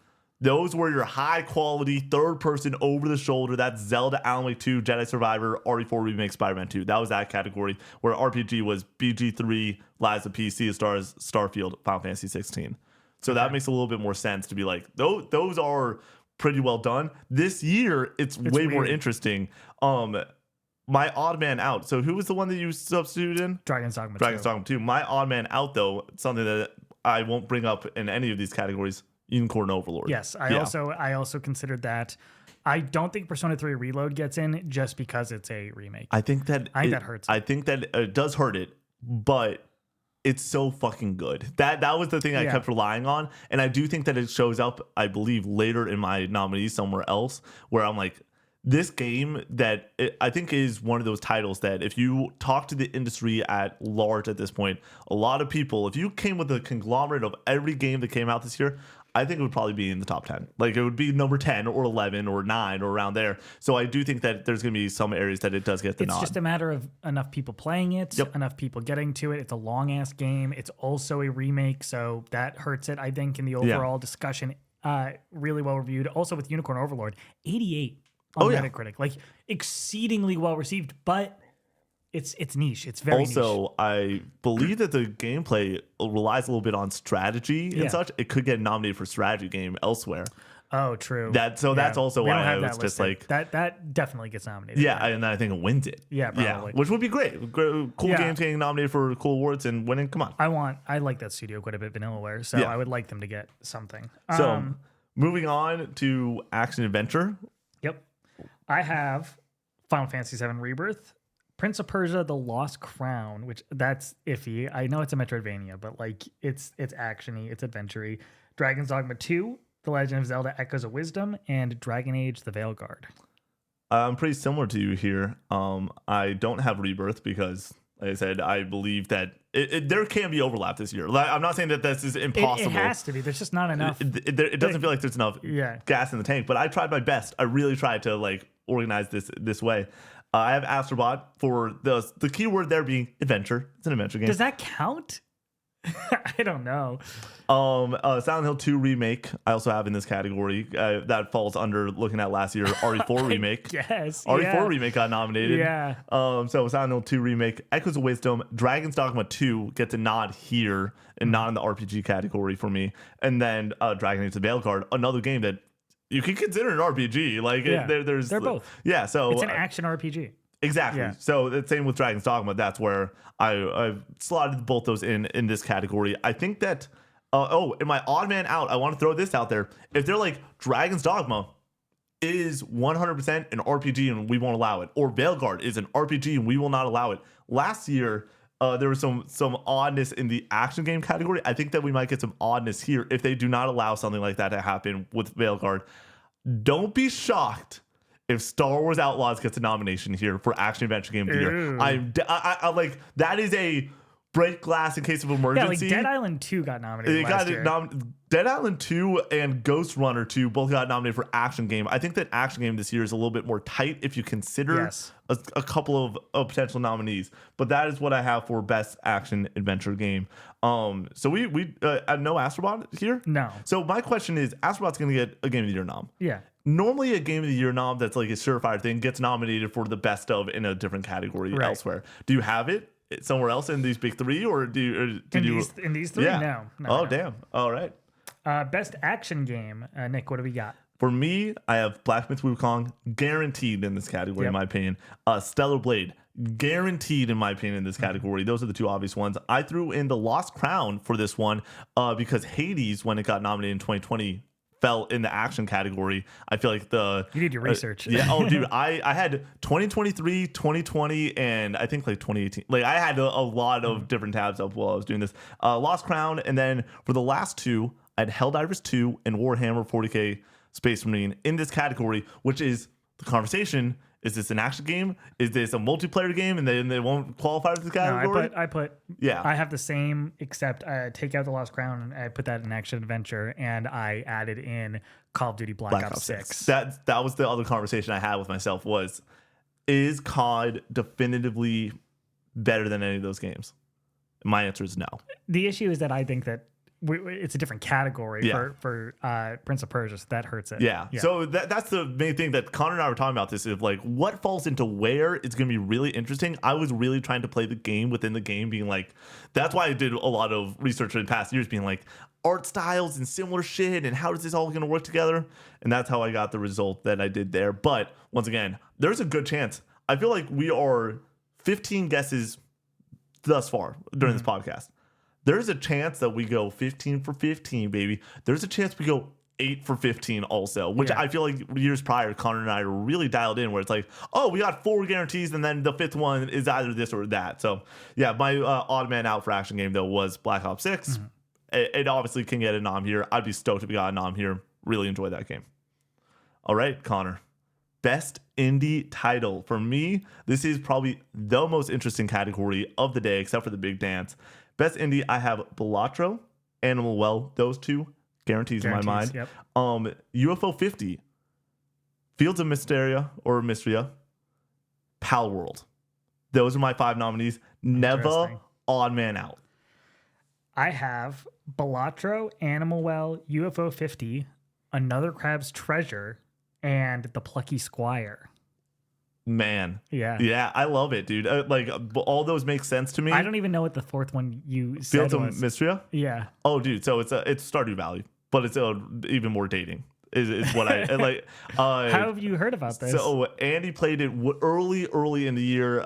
Speaker 2: Those were your high quality third person over the shoulder. That's Zelda, Alan Wake 2, Jedi Survivor, RE4 Remake, Spider-Man 2. That was that category. Where RPG was BG3, Lies of P, Sea of Stars, Starfield, Final Fantasy 16. So that makes a little bit more sense to be like, those are pretty well done. This year, it's way more interesting. My odd man out. So who was the one that you substituted in?
Speaker 1: Dragon's Dogma 2.
Speaker 2: Dragon's Dogma 2. My odd man out, though, something that I won't bring up in any of these categories Unicorn Overlord.
Speaker 1: Yes, I also considered that. I don't think Persona 3 Reload gets in just because it's a remake.
Speaker 2: I think that
Speaker 1: hurts.
Speaker 2: I think that it does hurt it, but it's so fucking good. That was the thing I kept relying on, and I do think that it shows up, I believe, later in my nominees somewhere else, where I'm like, this game that I think is one of those titles that if you talk to the industry at large at this point, a lot of people, if you came with a conglomerate of every game that came out this year, I think it would probably be in the top 10. Like it would be number 10 or 11 or 9 or around there. So I do think that there's going to be some areas that it does get the nod.
Speaker 1: It's just a matter of enough people playing it, enough people getting to it. It's a long ass game. It's also a remake, so that hurts it, I think, in the overall discussion. Really well reviewed. Also with Unicorn Overlord, 88 on Metacritic. Like exceedingly well received, but it's niche. It's very niche.
Speaker 2: Also, I believe that the gameplay relies a little bit on strategy and such. It could get nominated for strategy game elsewhere.
Speaker 1: Oh, true.
Speaker 2: That's also why I was just like
Speaker 1: that definitely gets nominated.
Speaker 2: Yeah, and I think it wins it.
Speaker 1: Yeah, probably.
Speaker 2: Which would be great. Cool games getting nominated for cool awards and winning. Come on.
Speaker 1: I like that studio quite a bit, Vanillaware, so I would like them to get something.
Speaker 2: So moving on to action adventure.
Speaker 1: Yep. I have Final Fantasy VII Rebirth, Prince of Persia: The Lost Crown, which that's iffy. I know it's a Metroidvania, but like it's actiony, it's adventure-y. Dragon's Dogma 2, The Legend of Zelda: Echoes of Wisdom, and Dragon Age: The Veilguard.
Speaker 2: I'm pretty similar to you here. I don't have Rebirth because, like I said, I believe that there can be overlap this year. Like, I'm not saying that this is impossible.
Speaker 1: It has to be. There's just not enough.
Speaker 2: It doesn't feel like there's enough gas in the tank, but I tried my best. I really tried to like organize this way. I have Astrobot for the keyword there being adventure. It's an adventure game.
Speaker 1: Does that count? I don't know.
Speaker 2: Silent Hill 2 remake I also have in this category. That falls under looking at last year RE4 remake.
Speaker 1: Yes.
Speaker 2: RE4 remake got nominated.
Speaker 1: Yeah.
Speaker 2: So Silent Hill 2 remake, Echoes of Wisdom, Dragon's Dogma 2 gets a nod here and not in the RPG category for me. And then Dragon Age: The Veilguard, another game that you can consider an RPG. Like
Speaker 1: they're both.
Speaker 2: Yeah, so
Speaker 1: it's an action RPG.
Speaker 2: Exactly. Yeah. So the same with Dragon's Dogma. That's where I've slotted both those in this category. I think that in my odd man out, I want to throw this out there. If they're like Dragon's Dogma is 100% an RPG and we won't allow it, or Veilguard is an RPG and we will not allow it. Last year, there was some oddness in the action game category. I think that we might get some oddness here if they do not allow something like that to happen with Veilguard. Don't be shocked if Star Wars Outlaws gets a nomination here for action adventure game of the year. I like that is a break glass in case of emergency.
Speaker 1: Yeah, like Dead Island 2 got nominated last year.
Speaker 2: Dead Island 2 and Ghost Runner 2 both got nominated for action game. I think that action game this year is a little bit more tight if you consider a couple of potential nominees. But that is what I have for best action adventure game. So we no Astrobot here?
Speaker 1: No.
Speaker 2: So my question is, Astrobot's going to get a Game of the Year nom.
Speaker 1: Yeah.
Speaker 2: Normally a Game of the Year nom that's like a surefire thing gets nominated for the best of in a different category elsewhere. Do you have it somewhere else in these big three, or did you
Speaker 1: in these three?
Speaker 2: Yeah.
Speaker 1: No.
Speaker 2: Damn. All right.
Speaker 1: Best action game, Nick. What do we got?
Speaker 2: For me, I have Black Myth Wukong guaranteed in this category, in my opinion. Stellar Blade guaranteed in my opinion in this category. Those are the two obvious ones. I threw in the Lost Crown for this one because Hades, when it got nominated in 2020, fell in the action category. I feel like
Speaker 1: you did your research.
Speaker 2: Dude, I had 2023, 2020, and I think like 2018. Like I had a lot of different tabs up while I was doing this. Lost Crown, and then for the last two, I had Helldivers 2 and Warhammer 40K Space Marine in this category, which is the conversation. Is this an action game? Is this a multiplayer game and they won't qualify for this category?
Speaker 1: No, I have the same, except I take out the Lost Crown and I put that in action adventure, and I added in Call of Duty Black Ops 6.
Speaker 2: That was the other conversation I had with myself was, is COD definitively better than any of those games? My answer is no.
Speaker 1: The issue is that I think that it's a different category for Prince of Persia, so that hurts it.
Speaker 2: Yeah. So that's the main thing that Connor and I were talking about this, of like what falls into where. It's going to be really interesting. I was really trying to play the game within the game, being like, that's why I did a lot of research in past years, being like art styles and similar shit and how is this all going to work together? And that's how I got the result that I did there. But once again, there's a good chance. I feel like we are 15 guesses thus far during this podcast. There's a chance that we go 15 for 15, baby. There's a chance we go 8 for 15 also, which
Speaker 1: Yeah.
Speaker 2: I feel like years prior, Connor and I are really dialed in where it's like, oh, we got 4 guarantees and then the 5th one is either this or that. So yeah, my odd man out for action game though was Black Ops 6. It obviously can get a nom here. I'd be stoked if we got a nom here. Really enjoy that game. All right, Connor. Best indie title. For me, this is probably the most interesting category of the day, except for the big dance. Best indie, I have Balatro, Animal Well, those two guarantees in my mind.
Speaker 1: Yep.
Speaker 2: UFO 50, Fields of Mysteria, Pal World. Those are my 5 nominees. Never
Speaker 1: Interesting.
Speaker 2: odd man out.
Speaker 1: I have Balatro, Animal Well, UFO 50, Another Crab's Treasure, and The Plucky Squire.
Speaker 2: Man.
Speaker 1: Yeah.
Speaker 2: Yeah, I love it, dude. All those make sense to me.
Speaker 1: I don't even know what the 4th one you said
Speaker 2: Fields of
Speaker 1: was.
Speaker 2: Mysteria?
Speaker 1: Yeah.
Speaker 2: Oh, dude. So it's Stardew Valley, but it's even more dating. Is what I like.
Speaker 1: How have you heard about this?
Speaker 2: So Andy played it early in the year.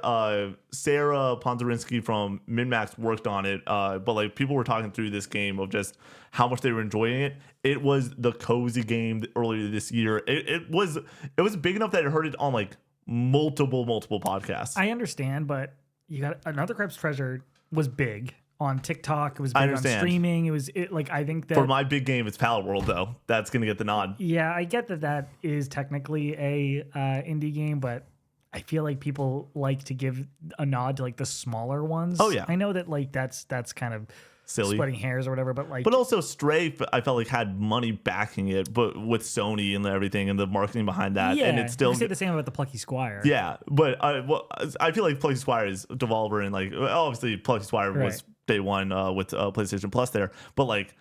Speaker 2: Sarah Ponzarinsky from MinMax worked on it. But like people were talking through this game of just how much they were enjoying it. It was the cozy game earlier this year. It was big enough that I heard it on like multiple podcasts.
Speaker 1: I understand, but you got Another Crab's Treasure was big on TikTok. It was big on streaming. I think that
Speaker 2: for my big game, it's Pal World though. That's gonna get the nod.
Speaker 1: Yeah, I get that is technically a indie game, but I feel like people like to give a nod to like the smaller ones.
Speaker 2: Oh yeah,
Speaker 1: I know that like that's kind of
Speaker 2: silly,
Speaker 1: splitting hairs or whatever, but
Speaker 2: also Stray, I felt like had money backing it, but with Sony and everything and the marketing behind that,
Speaker 1: yeah,
Speaker 2: and it's still
Speaker 1: you say the same about the Plucky Squire.
Speaker 2: Yeah, but I feel like Plucky Squire is Devolver, and like obviously Plucky Squire was day one with PlayStation Plus there, but like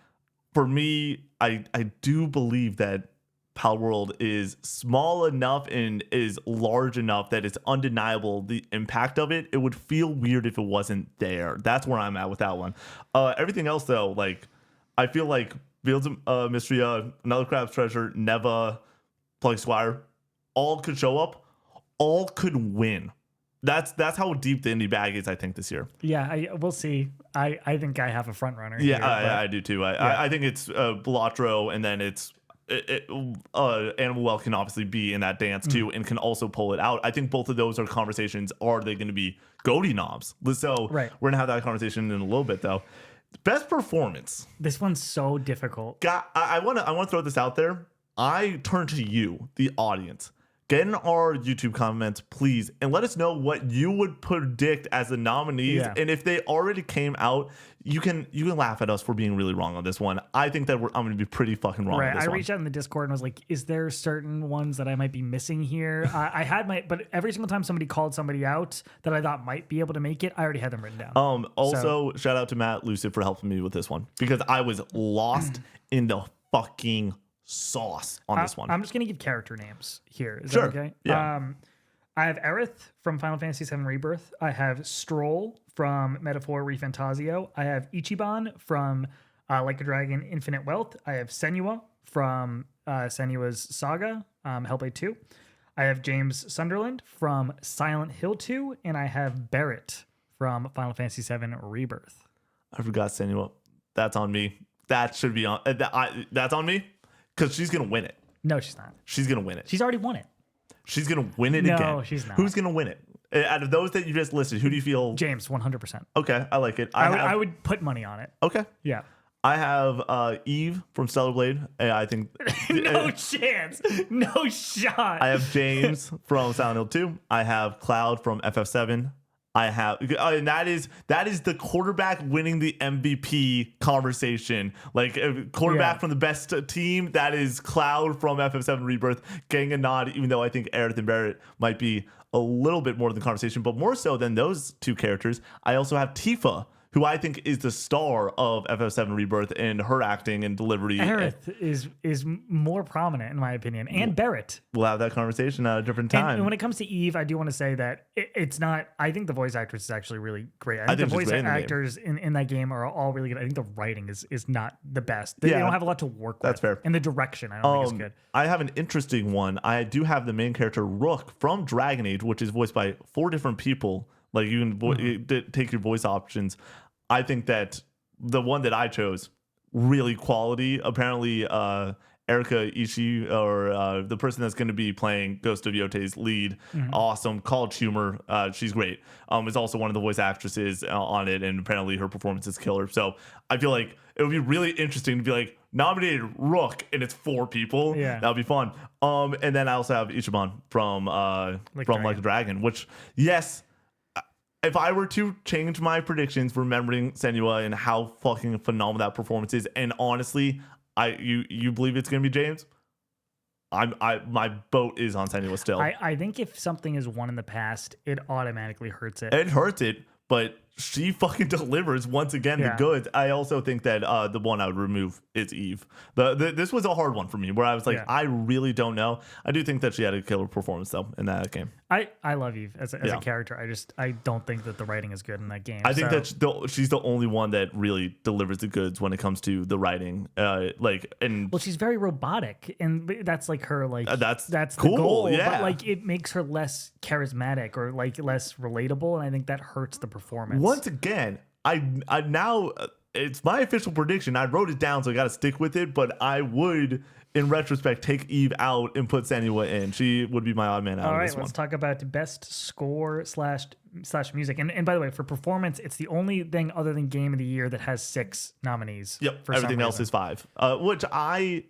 Speaker 2: for me, I do believe that Pal World is small enough and is large enough that it's undeniable the impact of it. It would feel weird if it wasn't there. That's where I'm at with that one. Everything else though, like I feel like Fields of Mysteria, Another Crab's Treasure, Neva, Plucky Squire, all could show up, all could win. That's how deep the indie bag is, I think, this year.
Speaker 1: Yeah, we'll see. I think I have a front runner.
Speaker 2: Yeah,
Speaker 1: here,
Speaker 2: I do too. I think it's Balatro, and then it's Animal Well can obviously be in that dance too, and can also pull it out. I think both of those are conversations. Are they going to be GOTY knobs? So we're gonna have that conversation in a little bit though. Best performance.
Speaker 1: This one's so difficult.
Speaker 2: I want to throw this out there. I turn to you, the audience. Get in our YouTube comments, please, and let us know what you would predict as the nominees. Yeah. And if they already came out, you can laugh at us for being really wrong on this one. I think that I'm going to be pretty fucking wrong on this one.
Speaker 1: I reached out in the Discord and was like, is there certain ones that I might be missing here? I had but every single time somebody called somebody out that I thought might be able to make it, I already had them written down.
Speaker 2: Also, shout out to Matt Lucid for helping me with this one because I was lost in the fucking sauce on this one.
Speaker 1: I'm just gonna give character names here. Is
Speaker 2: that
Speaker 1: okay?
Speaker 2: Yeah.
Speaker 1: I have Aerith from Final Fantasy VII Rebirth. I have Stroll from Metaphor Refantasio. I have Ichiban from Like a Dragon Infinite Wealth. I have Senua from Senua's Saga, Hellblade 2. I have James Sunderland from Silent Hill 2, and I have Barrett from Final Fantasy VII Rebirth.
Speaker 2: I forgot Senua. That's on me. That should be on. That's on me. Because she's going to win it.
Speaker 1: No, she's not.
Speaker 2: She's going to win it.
Speaker 1: She's already won it.
Speaker 2: She's going to win it again.
Speaker 1: No, she's not.
Speaker 2: Who's going to win it? Out of those that you just listed, who do you feel?
Speaker 1: James, 100%.
Speaker 2: Okay, I like it.
Speaker 1: I would put money on it.
Speaker 2: Okay.
Speaker 1: Yeah.
Speaker 2: I have Eve from Stellar Blade. I think.
Speaker 1: No chance. No shot.
Speaker 2: I have James from Silent Hill 2. I have Cloud from FF7. I have, and that is the quarterback winning the MVP conversation. Like quarterback from the best team, that is Cloud from FF7 Rebirth getting a nod, even though I think Aerith and Barrett might be a little bit more of the conversation, but more so than those two characters. I also have Tifa, who I think is the star of FF7 Rebirth in her acting and delivery.
Speaker 1: Aerith is more prominent in my opinion, and Barrett.
Speaker 2: We'll have that conversation at a different time.
Speaker 1: And when it comes to Eve, I do want to say that it's not. I think the voice actress is actually really great. I think the voice actors in that game are all really good. I think the writing is not the best. They don't have a lot to work with.
Speaker 2: That's fair.
Speaker 1: And the direction, I don't think is good.
Speaker 2: I have an interesting one. I do have the main character Rook from Dragon Age, which is voiced by 4 different people. Like you can take your voice options. I think that the one that I chose, really quality. Apparently, Erica Ishii, or the person that's going to be playing Ghost of Yote's lead, awesome. College humor, she's great. Is also one of the voice actresses on it, and apparently her performance is killer. So I feel like it would be really interesting to be like nominated Rook, and it's 4 people.
Speaker 1: Yeah.
Speaker 2: That would be fun. And then I also have Ichiban from Like a Dragon, which, yes, if I were to change my predictions, remembering Senua and how fucking phenomenal that performance is, and honestly, you believe it's gonna be James? My boat is on Senua still.
Speaker 1: I think if something is won in the past, it automatically hurts it.
Speaker 2: It hurts it, but she fucking delivers once again the goods. I also think that the one I would remove is Eve. This was a hard one for me, where I was like, I really don't know. I do think that she had a killer performance though in that game.
Speaker 1: I love Eve as a character. I don't think that the writing is good in that game.
Speaker 2: I think that she's the only one that really delivers the goods when it comes to the writing. Well,
Speaker 1: she's very robotic, and that's like her that's
Speaker 2: cool,
Speaker 1: the goal.
Speaker 2: yeah.
Speaker 1: But like it makes her less charismatic or like less relatable, and I think that hurts the performance.
Speaker 2: Once again, I now it's my official prediction. I wrote it down, so I got to stick with it. But I would, in retrospect, take Eve out and put Senua in. She would be my odd man out.
Speaker 1: All right,
Speaker 2: let's
Speaker 1: talk about best score slash music. And by the way, for performance, it's the only thing other than Game of the Year that has 6 nominees.
Speaker 2: Yep, everything else is 5, which I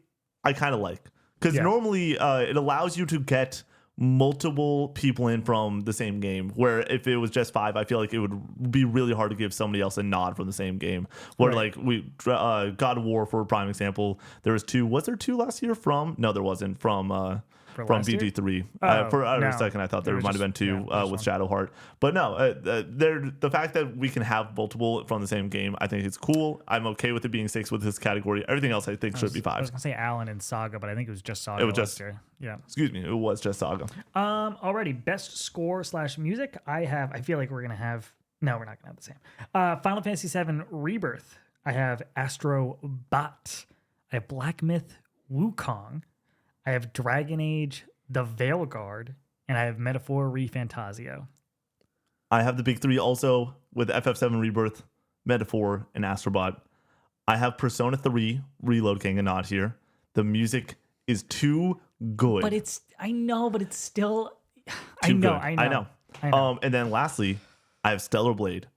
Speaker 2: kind of like, because normally it allows you to get multiple people in from the same game, where if it was just 5, I feel like it would be really hard to give somebody else a nod from the same game, where like God of War, for a prime example, there was 2. Was there 2 last year from? No, there wasn't, from BG3. For a second I thought there might have been 2 with Shadowheart, but no, the fact that we can have multiple from the same game, I think it's cool. I'm okay with it being 6 with this category. Everything else I think should be 5.
Speaker 1: I was gonna say Alan and Saga, but I think it was just Saga.
Speaker 2: It was just
Speaker 1: excuse
Speaker 2: me, it was just Saga.
Speaker 1: Alrighty, best score slash music. I feel like we're not gonna have the same. Final Fantasy VII Rebirth. I have Astro Bot. I have Black Myth Wukong. I have Dragon Age, The Veilguard, and I have Metaphor ReFantazio.
Speaker 2: I have the big 3 also, with FF7 Rebirth, Metaphor, and Astrobot. I have Persona 3 Reload King and not here. The music is too good.
Speaker 1: But it's still
Speaker 2: I know. And then lastly, I have Stellar Blade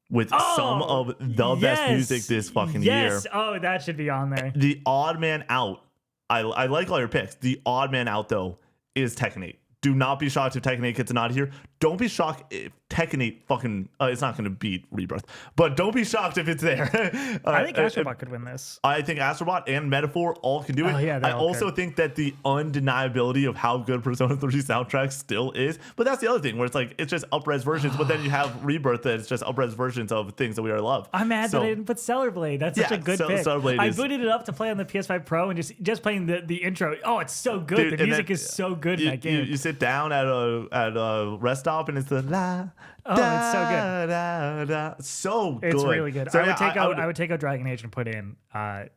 Speaker 2: with some of the best music this fucking year.
Speaker 1: Oh, that should be on there.
Speaker 2: The odd man out. I like all your picks. The odd man out, though, is Tekken 8. Do not be shocked if Tekken 8 gets a nod here. Don't be shocked if Tekken 8 fucking... it's not going to beat Rebirth. But don't be shocked if it's there.
Speaker 1: I think Astrobot could win this.
Speaker 2: I think Astrobot and Metaphor all can do it.
Speaker 1: Oh, yeah,
Speaker 2: I also think that the undeniability of how good Persona 3 soundtrack still is. But that's the other thing, where it's like, it's just up-res versions. But then you have Rebirth that it's just up-res versions of things that we already love.
Speaker 1: I'm mad that I didn't put Stellar Blade. That's such a good pick.
Speaker 2: Stellar Blade
Speaker 1: I booted it up to play on the PS5 Pro and just playing the intro. Oh, it's so good.
Speaker 2: Dude,
Speaker 1: the music is so good in that game.
Speaker 2: You sit down at a rest stop and it's the la.
Speaker 1: Oh, it's so good.
Speaker 2: So good.
Speaker 1: It's really good.
Speaker 2: So,
Speaker 1: I would take out Dragon Age and put in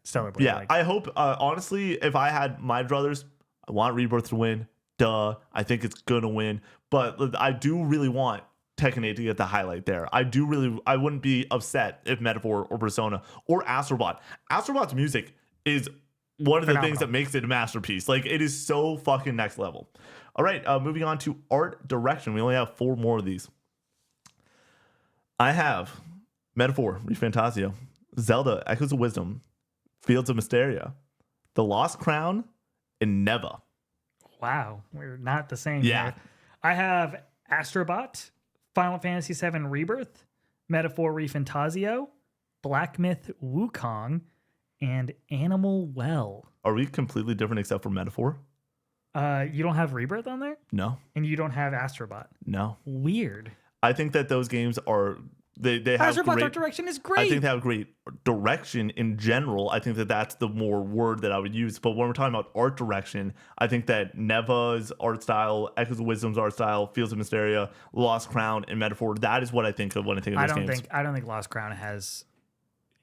Speaker 1: Stellar Blade.
Speaker 2: Yeah, I hope, honestly, if I had my druthers, I want Rebirth to win. Duh. I think it's going to win. But I do really want Tekken 8 to get the highlight there. I wouldn't be upset if Metaphor or Persona or Astrobot. Astrobot's music is one of the things that makes it a masterpiece. Like, it is so fucking next level. All right, moving on to art direction. We only have 4 more of these. I have Metaphor, ReFantazio, Zelda, Echoes of Wisdom, Fields of Mysteria, The Lost Crown, and Neva.
Speaker 1: Wow, we're not the same
Speaker 2: Yeah.
Speaker 1: here. I have Astrobot, Final Fantasy VII Rebirth, Metaphor ReFantazio, Black Myth Wukong, and Animal Well.
Speaker 2: Are we completely different except for Metaphor?
Speaker 1: You don't have Rebirth on there?
Speaker 2: No.
Speaker 1: And you don't have Astrobot?
Speaker 2: No.
Speaker 1: Weird.
Speaker 2: I think that those games are... They have
Speaker 1: Astrobot art direction is great.
Speaker 2: I think they have great direction in general. I think that that's the more word that I would use. But when we're talking about art direction, I think that Neva's art style, Echoes of Wisdom's art style, Fields of Mysteria, Lost Crown, and Metaphor, that is what I think of when I think of those games.
Speaker 1: I don't think Lost Crown has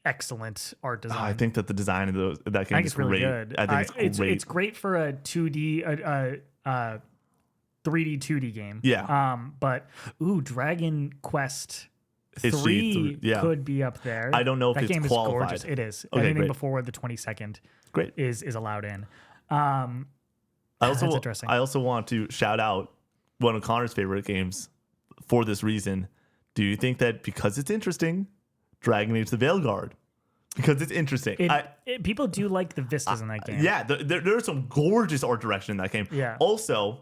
Speaker 1: excellent art design.
Speaker 2: I think that the design of that game is great.
Speaker 1: Really good.
Speaker 2: I think it's great.
Speaker 1: It's great for a 2D 3D 2D game.
Speaker 2: Yeah.
Speaker 1: But Dragon Quest 3
Speaker 2: yeah.
Speaker 1: could be up there.
Speaker 2: I don't know if
Speaker 1: that
Speaker 2: it's
Speaker 1: game
Speaker 2: qualified.
Speaker 1: is gorgeous. It is.
Speaker 2: Okay,
Speaker 1: Anything
Speaker 2: great.
Speaker 1: before the 22nd
Speaker 2: Great.
Speaker 1: is allowed in.
Speaker 2: That's
Speaker 1: interesting.
Speaker 2: I also want to shout out one of Connor's favorite games for this reason. Do you think that because it's interesting, Dragon Age the Veilguard? Because it's interesting.
Speaker 1: People do like the vistas in that game.
Speaker 2: Yeah, there's some gorgeous art direction in that game.
Speaker 1: Yeah.
Speaker 2: Also,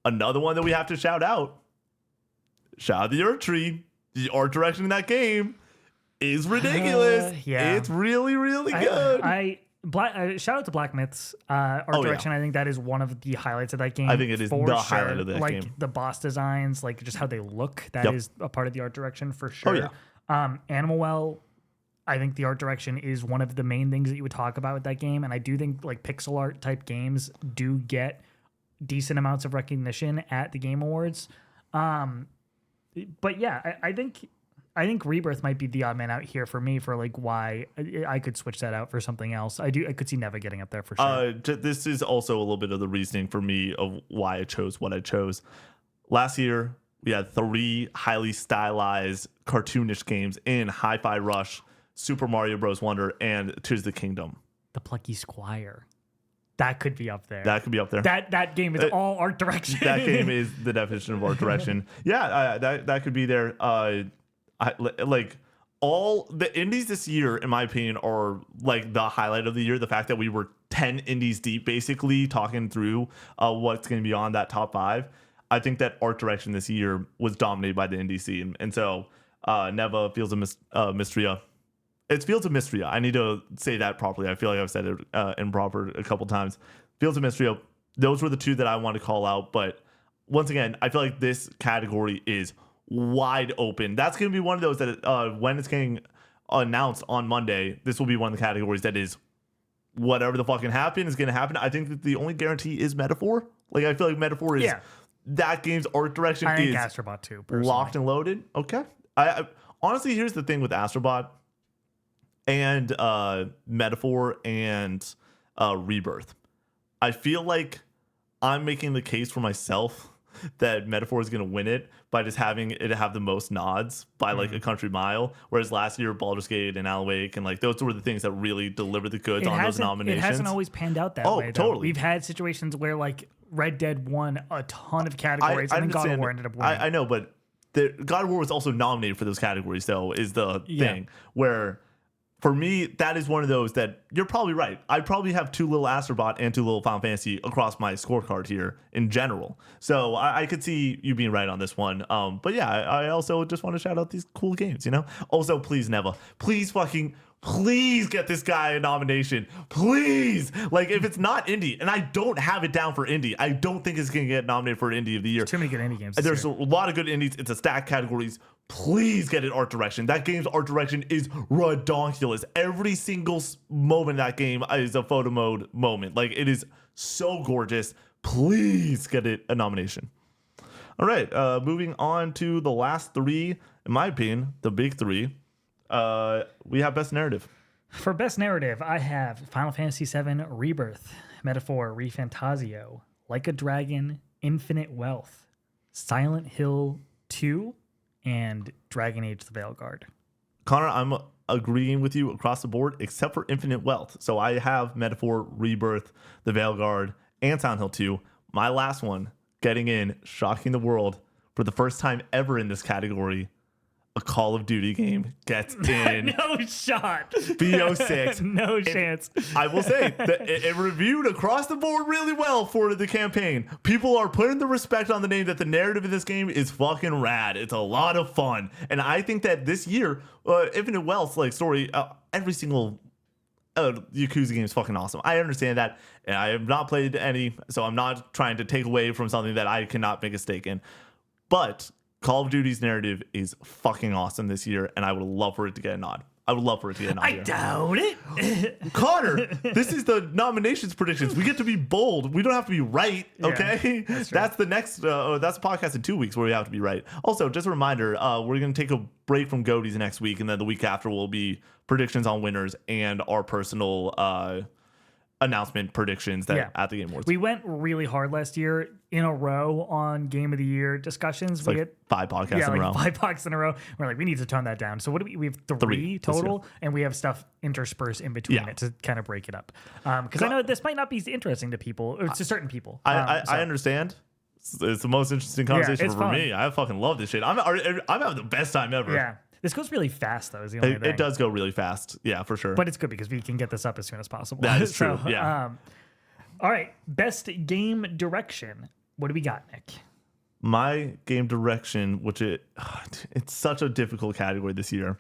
Speaker 2: another one that we have to shout out. Shout out the Earth Tree. The art direction in that game is ridiculous.
Speaker 1: Yeah.
Speaker 2: It's really, really good.
Speaker 1: Shout out to Black Myth's art direction. I think that is one of the highlights of that game.
Speaker 2: I think it is the highlight of that
Speaker 1: like,
Speaker 2: game.
Speaker 1: Like the boss designs, like just how they look, that is a part of the art direction for sure. Animal Well, I think the art direction is one of the main things that you would talk about with that game. And I do think like pixel art type games do get decent amounts of recognition at the Game Awards. But yeah, I think Rebirth might be the odd man out here for me for like why I could switch that out for something else. I could see Neva getting up there for sure.
Speaker 2: This is also a little bit of the reasoning for me of why I chose what I chose. Last year, we had 3 highly stylized cartoonish games in Hi-Fi Rush, Super Mario Bros. Wonder, and Tears of the Kingdom.
Speaker 1: The Plucky Squire. That could be up there.
Speaker 2: That
Speaker 1: game is all art direction.
Speaker 2: That game is the definition of art direction. Yeah, that could be there. Like all the indies this year, in my opinion, are like the highlight of the year. The fact that we were 10 indies deep, basically talking through what's going to be on that top 5. I think that art direction this year was dominated by the indie scene, and so Neva Fields of Mystria. It's Fields of Mystria. I need to say that properly. I feel like I've said it improper a couple times. Fields of Mystria. Those were the 2 that I want to call out. But once again, I feel like this category is wide open. That's going to be one of those that when it's getting announced on Monday, this will be one of the categories that is whatever the fucking happen is going to happen. I think that the only guarantee is Metaphor. Like I feel like Metaphor is that game's art direction is
Speaker 1: Astrobot too, personally.
Speaker 2: Locked and loaded. Okay. I honestly, here's the thing with Astrobot and Metaphor and Rebirth. I feel like I'm making the case for myself that Metaphor is going to win it by just having it have the most nods by like a country mile. Whereas last year, Baldur's Gate and Alan Wake and like those were the things that really delivered the goods on those nominations.
Speaker 1: It hasn't always panned out that way. Though.
Speaker 2: Totally.
Speaker 1: We've had situations where like Red Dead won a ton of categories and then God of War ended up winning.
Speaker 2: I know, but God of War was also nominated for those categories, though, is the thing where. For me, that is one of those that you're probably right. I probably have 2 little Astrobot and 2 little Final Fantasy across my scorecard here in general. So I could see you being right on this one. But yeah, I also just want to shout out these cool games, you know? Also, please, Neva, please get this guy a nomination. Please. Like, if it's not indie, and I don't have it down for indie, I don't think it's going to get nominated for indie of the year.
Speaker 1: There's too many good indie games.
Speaker 2: There's a lot of good indies. It's a stacked categories. Please get it art direction. That game's art direction is redonkulous. Every single moment in that game is a photo mode moment. Like, it is so gorgeous. Please get it a nomination. All right, moving on to the last 3, in my opinion, the big 3. We have Best Narrative.
Speaker 1: For Best Narrative, I have Final Fantasy VII Rebirth, Metaphor Refantasio, Like a Dragon, Infinite Wealth, Silent Hill 2, and Dragon Age the Veilguard.
Speaker 2: Connor, I'm agreeing with you across the board except for Infinite Wealth. So I have Metaphor, Rebirth, the Veilguard, and Silent Hill 2. My last one, getting in, shocking the world for the first time ever in this category, a Call of Duty game gets in.
Speaker 1: No shot.
Speaker 2: BO6.
Speaker 1: No chance.
Speaker 2: I will say that it reviewed across the board really well for the campaign. People are putting the respect on the name that the narrative of this game is fucking rad. It's a lot of fun. And I think that this year, Infinite Wealth's like story, every single Yakuza game is fucking awesome. I understand that. And I have not played any, so I'm not trying to take away from something that I cannot make a stake in. But Call of Duty's narrative is fucking awesome this year, and I would love for it to get a nod. I would love for it to get a nod.
Speaker 1: I doubt it.
Speaker 2: Connor, this is the nominations predictions. We get to be bold. We don't have to be right, okay?
Speaker 1: Yeah,
Speaker 2: that's the next, that's a podcast in 2 weeks where we have to be right. Also, just a reminder, we're going to take a break from GOTYs next week, and then the week after will be predictions on winners and our personal announcement predictions that at the Game Awards.
Speaker 1: We went really hard last year in a row on Game of the Year discussions.
Speaker 2: It's like 5 podcasts in a row.
Speaker 1: 5 podcasts in a row. We're like, we need to tone that down. So what do we have? Three total, and we have stuff interspersed in between it to kind of break it up. Because I know this might not be interesting to people, or to certain people.
Speaker 2: I understand. It's the most interesting conversation for me. I fucking love this shit. I'm having the best time ever.
Speaker 1: Yeah. This goes really fast, though, is the only thing.
Speaker 2: It does go really fast. Yeah, for sure.
Speaker 1: But it's good because we can get this up as soon as possible.
Speaker 2: That is true. Yeah.
Speaker 1: All right. Best game direction. What do we got, Nick?
Speaker 2: My game direction, which it's such a difficult category this year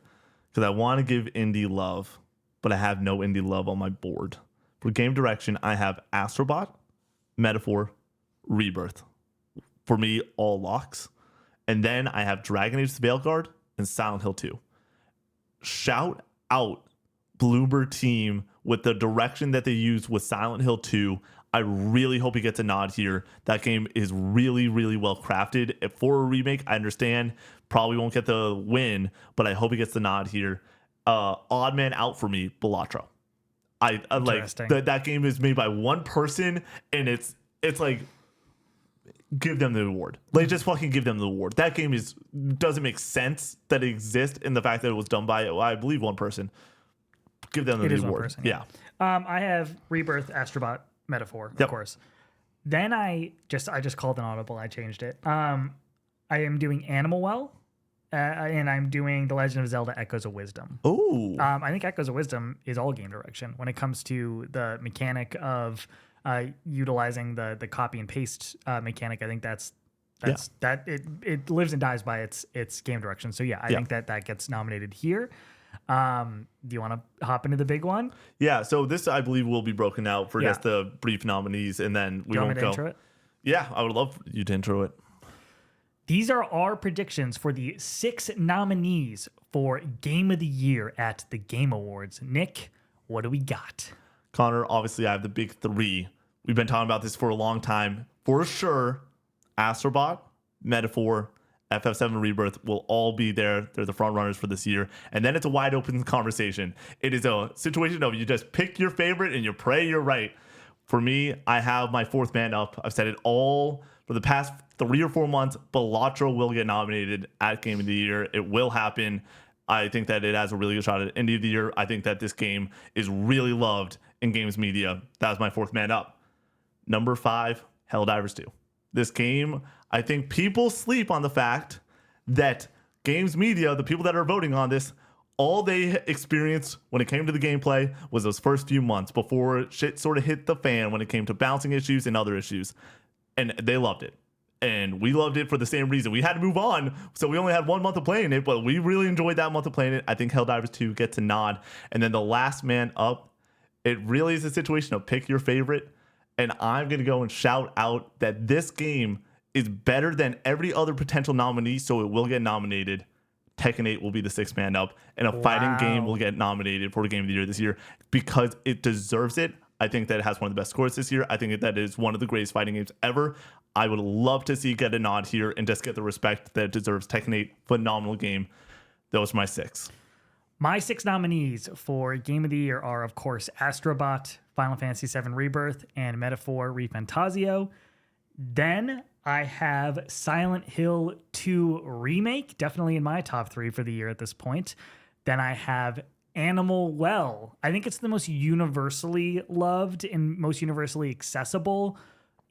Speaker 2: because I want to give indie love, but I have no indie love on my board. For game direction, I have Astrobot, Metaphor, Rebirth. For me, all locks. And then I have Dragon Age the Veilguard and Silent Hill 2. Shout out Bloober team with the direction that they used with Silent Hill 2. I really hope he gets a nod here. That game is really, really well crafted. For a remake, I understand probably won't get the win, but I hope he gets the nod here. Odd man out for me, Balatro. I like that game is made by one person, and it's like, give them the award. Like, just fucking give them the award. That game doesn't make sense that it exists in the fact that it was done by, I believe, one person. Give them the award.
Speaker 1: Person,
Speaker 2: yeah.
Speaker 1: I have Rebirth, Astrobot, Metaphor, of course. Then I just called an audible. I changed it. I am doing Animal Well, and I'm doing The Legend of Zelda: Echoes of Wisdom.
Speaker 2: Oh.
Speaker 1: I think Echoes of Wisdom is all game direction when it comes to the mechanic of utilizing the copy and paste mechanic. I think that's that it lives and dies by its game direction. So I think that gets nominated here. Do you want to hop into the big one?
Speaker 2: Yeah. So this, I believe, will be broken out for just the brief nominees, and then we won't go.
Speaker 1: Intro it?
Speaker 2: Yeah, I would love you to intro it.
Speaker 1: These are our predictions for the 6 nominees for Game of the Year at the Game Awards. Nick, what do we got?
Speaker 2: Connor, obviously, I have the big 3. We've been talking about this for a long time. For sure, Astrobot, Metaphor, FF7 Rebirth will all be there. They're the front runners for this year. And then it's a wide open conversation. It is a situation of you just pick your favorite and you pray you're right. For me, I have my 4th man up. I've said it all for the past 3 or 4 months. Balatro will get nominated at Game of the Year. It will happen. I think that it has a really good shot at Indie of the Year. I think that this game is really loved in games media. That was my 4th man up. Number 5, Helldivers 2. This game, I think people sleep on the fact that games media, the people that are voting on this, all they experienced when it came to the gameplay was those first few months before shit sort of hit the fan when it came to bouncing issues and other issues. And they loved it. And we loved it for the same reason. We had to move on, so we only had 1 month of playing it, but we really enjoyed that month of playing it. I think Helldivers 2 gets a nod. And then the last man up, it really is a situation of pick your favorite. And I'm going to go and shout out that this game is better than every other potential nominee, so it will get nominated. Tekken 8 will be the 6th man up, and a fighting game will get nominated for the Game of the Year this year because it deserves it. I think that it has one of the best scores this year. I think that it is one of the greatest fighting games ever. I would love to see it get a nod here and just get the respect that it deserves. Tekken 8, phenomenal game. Those are my 6.
Speaker 1: My 6 nominees for Game of the Year are, of course, Astrobot, Final Fantasy VII Rebirth, and Metaphor ReFantazio. Then I have Silent Hill 2 Remake, definitely in my top 3 for the year at this point. Then I have Animal Well. I think it's the most universally loved and most universally accessible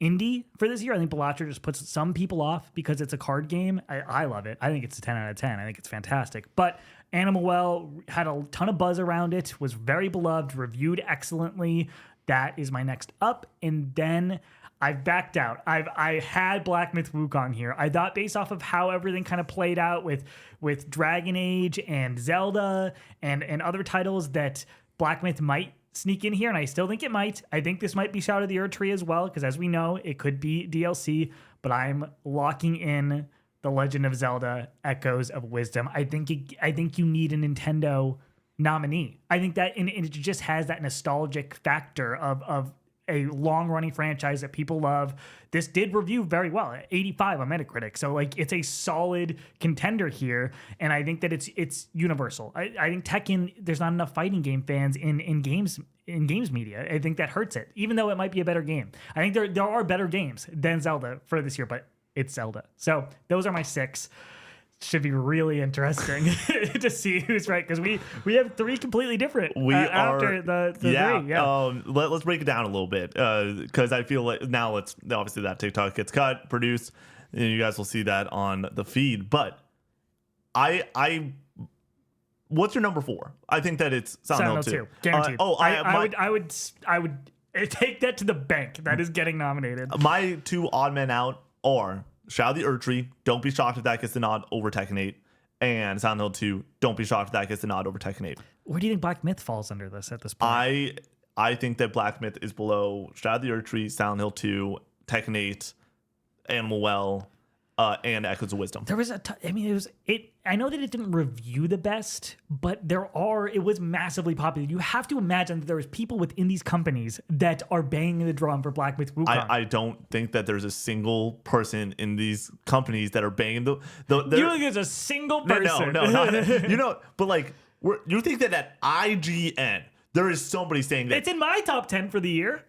Speaker 1: indie for this year. I think Balatro just puts some people off because it's a card game. I love it. I think it's a 10 out of 10. I think it's fantastic. But Animal Well had a ton of buzz around it, was very beloved, reviewed excellently. That is my next up. And then I've backed out. I had Black Myth Wukong here. I thought based off of how everything kind of played out with Dragon Age and Zelda and other titles that Black Myth might sneak in here, and I still think it might. I think this might be Shout of the Earth Tree as well, because as we know, it could be DLC, but I'm locking in The Legend of Zelda Echoes of Wisdom. I think you need a Nintendo nominee. I think that and it just has that nostalgic factor of a long-running franchise that people love. This did review very well at 85 on Metacritic. So like it's a solid contender here. And I think that it's universal. I think Tekken, there's not enough fighting game fans in games media. I think that hurts it, even though it might be a better game. I think there are better games than Zelda for this year, but it's Zelda. So those are my 6. Should be really interesting to see who's right, because we have 3 completely different after the 3. Yeah.
Speaker 2: Let's break it down a little bit, because I feel like now obviously that TikTok gets cut, produced, and you guys will see that on the feed. But what's your number 4? I think that it's Silent Hill 2.
Speaker 1: Guaranteed. I would take that to the bank. That is getting nominated.
Speaker 2: My 2 odd men out are Shadow of the Erdtree, don't be shocked if that gets the nod over Tekken 8. And Silent Hill 2, don't be shocked if that gets the nod over Tekken 8.
Speaker 1: Where do you think Black Myth falls under this at this point?
Speaker 2: I think that Black Myth is below Shadow of the Erdtree, Silent Hill 2, Tekken 8, Animal Well, and Echoes of Wisdom.
Speaker 1: There was I know that it didn't review the best, but it was massively popular. You have to imagine that there was people within these companies that are banging the drum for Black Myth Wukong.
Speaker 2: I don't think that there's a single person in these companies that are banging the
Speaker 1: you don't think there's a single person?
Speaker 2: No, not, but like, you think that at IGN, there is somebody saying that.
Speaker 1: It's in my top 10 for the year.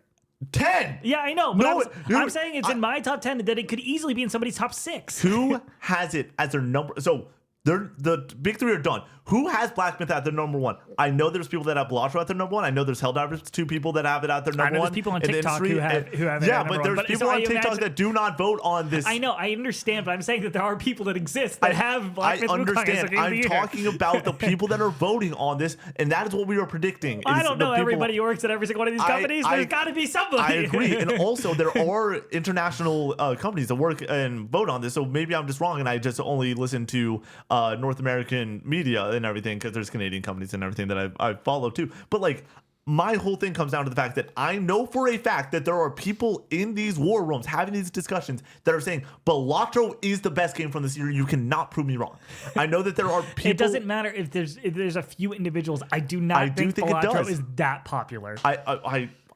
Speaker 2: 10.
Speaker 1: Yeah, I know. But I'm saying it's in my top 10, that it could easily be in somebody's top 6.
Speaker 2: Who has it as their number? So the big 3 are done. Who has Black Myth at their number 1? I know there's people that have Bellotro at their number 1. I know there's Helldivers, 2 people that have it at their number 1.
Speaker 1: I know there's people on TikTok who have it.
Speaker 2: Yeah, but there's people on TikTok that do not vote on this.
Speaker 1: I know, I understand, but I'm saying that there are people that exist that have Black Myth Wukong as their game of the year.
Speaker 2: I'm talking about the people that are voting on this, and that is what we are predicting.
Speaker 1: I don't know everybody who works at every single one of these companies. There's got to be somebody.
Speaker 2: I agree, and also there are international companies that work and vote on this. So maybe I'm just wrong, and I just only listen to North American media and everything, because there's Canadian companies and everything that I follow too. But like, my whole thing comes down to the fact that I know for a fact that there are people in these war rooms having these discussions that are saying Bellotro is the best game from this year. You cannot prove me wrong. I know that there are people.
Speaker 1: It doesn't matter if there's a few individuals. I do not think Bellotro is that popular.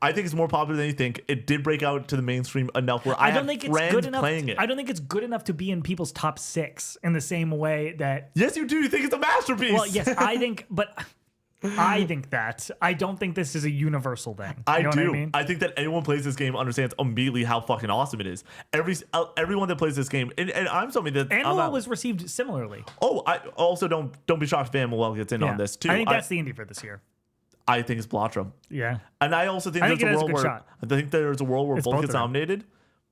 Speaker 2: I think it's more popular than you think. It did break out to the mainstream enough where I don't think it's good enough playing it.
Speaker 1: I don't think it's good enough to be in people's top 6 in the same way that.
Speaker 2: Yes, you do. You think it's a masterpiece.
Speaker 1: Well, yes, I think, but I think that. I don't think this is a universal thing.
Speaker 2: I do.
Speaker 1: What I mean?
Speaker 2: I think that anyone plays this game understands immediately how fucking awesome it is. Everyone that plays this game, and I'm somebody that
Speaker 1: Animal was received similarly.
Speaker 2: Oh, I also don't be shocked if Animal gets in on this too.
Speaker 1: I think that's the indie for this year.
Speaker 2: I think it's Bellotro.
Speaker 1: Yeah.
Speaker 2: And I also think there's a world where both gets nominated,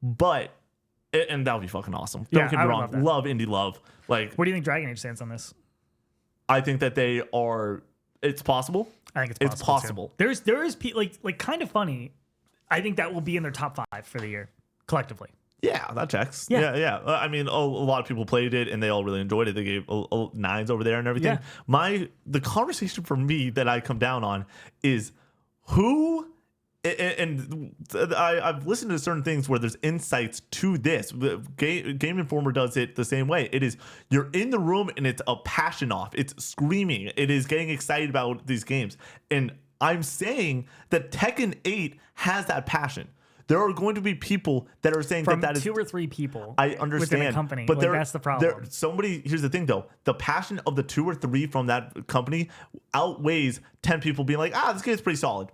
Speaker 2: but and that would be fucking awesome. Don't get me wrong. Love indie love. Like,
Speaker 1: what do you think Dragon Age stands on this?
Speaker 2: I think that they are. It's possible.
Speaker 1: I think it's possible. Too. There is like kind of funny. I think that will be in their top 5 for the year collectively.
Speaker 2: Yeah, that checks. Yeah. I mean, a lot of people played it and they all really enjoyed it. They gave 9s over there and everything. Yeah. The conversation for me that I come down on is who, and I've listened to certain things where there's insights to this. Game Informer does it the same way. It is, you're in the room and it's a passion off. It's screaming. It is getting excited about these games. And I'm saying that Tekken 8 has that passion. There are going to be people that are saying that is
Speaker 1: 2 or 3 people.
Speaker 2: I understand,
Speaker 1: within a company, but that's the problem.
Speaker 2: Here's the thing, though: the passion of the 2 or 3 from that company outweighs 10 people being like, "this game's pretty solid,"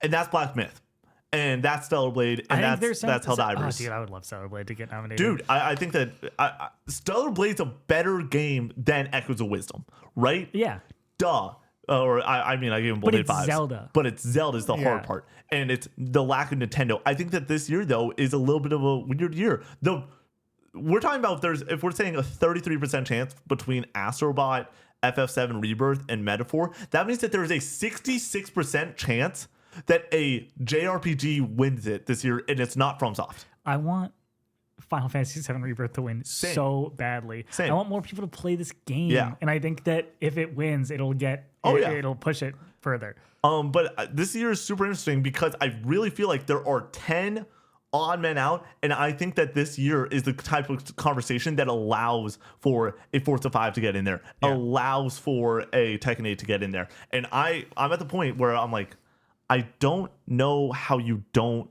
Speaker 2: and that's Black Myth, and that's Stellar Blade, and that's Helldivers.
Speaker 1: Dude, I would love Stellar Blade to get nominated.
Speaker 2: Dude, I think that Stellar Blade's a better game than Echoes of Wisdom, right?
Speaker 1: Yeah.
Speaker 2: Duh. I mean, I gave them both 8 5s.
Speaker 1: Zelda.
Speaker 2: But it's Zelda's the hard part. And it's the lack of Nintendo. I think that this year, though, is a little bit of a weird year. Though we're talking about if we're saying a 33% chance between Astrobot, FF7 Rebirth, and Metaphor, that means that there is a 66% chance that a JRPG wins it this year, and it's not FromSoft.
Speaker 1: I want Final Fantasy VII Rebirth to win so badly. I want more people to play this game. Yeah. And I think that if it wins, it'll push it further.
Speaker 2: But this year is super interesting because I really feel like there are 10 odd men out, and I think that this year is the type of conversation that allows for a Forza 5 to get in there, allows for a Tekken 8 to get in there. And I'm at the point where I'm like, I don't know how you don't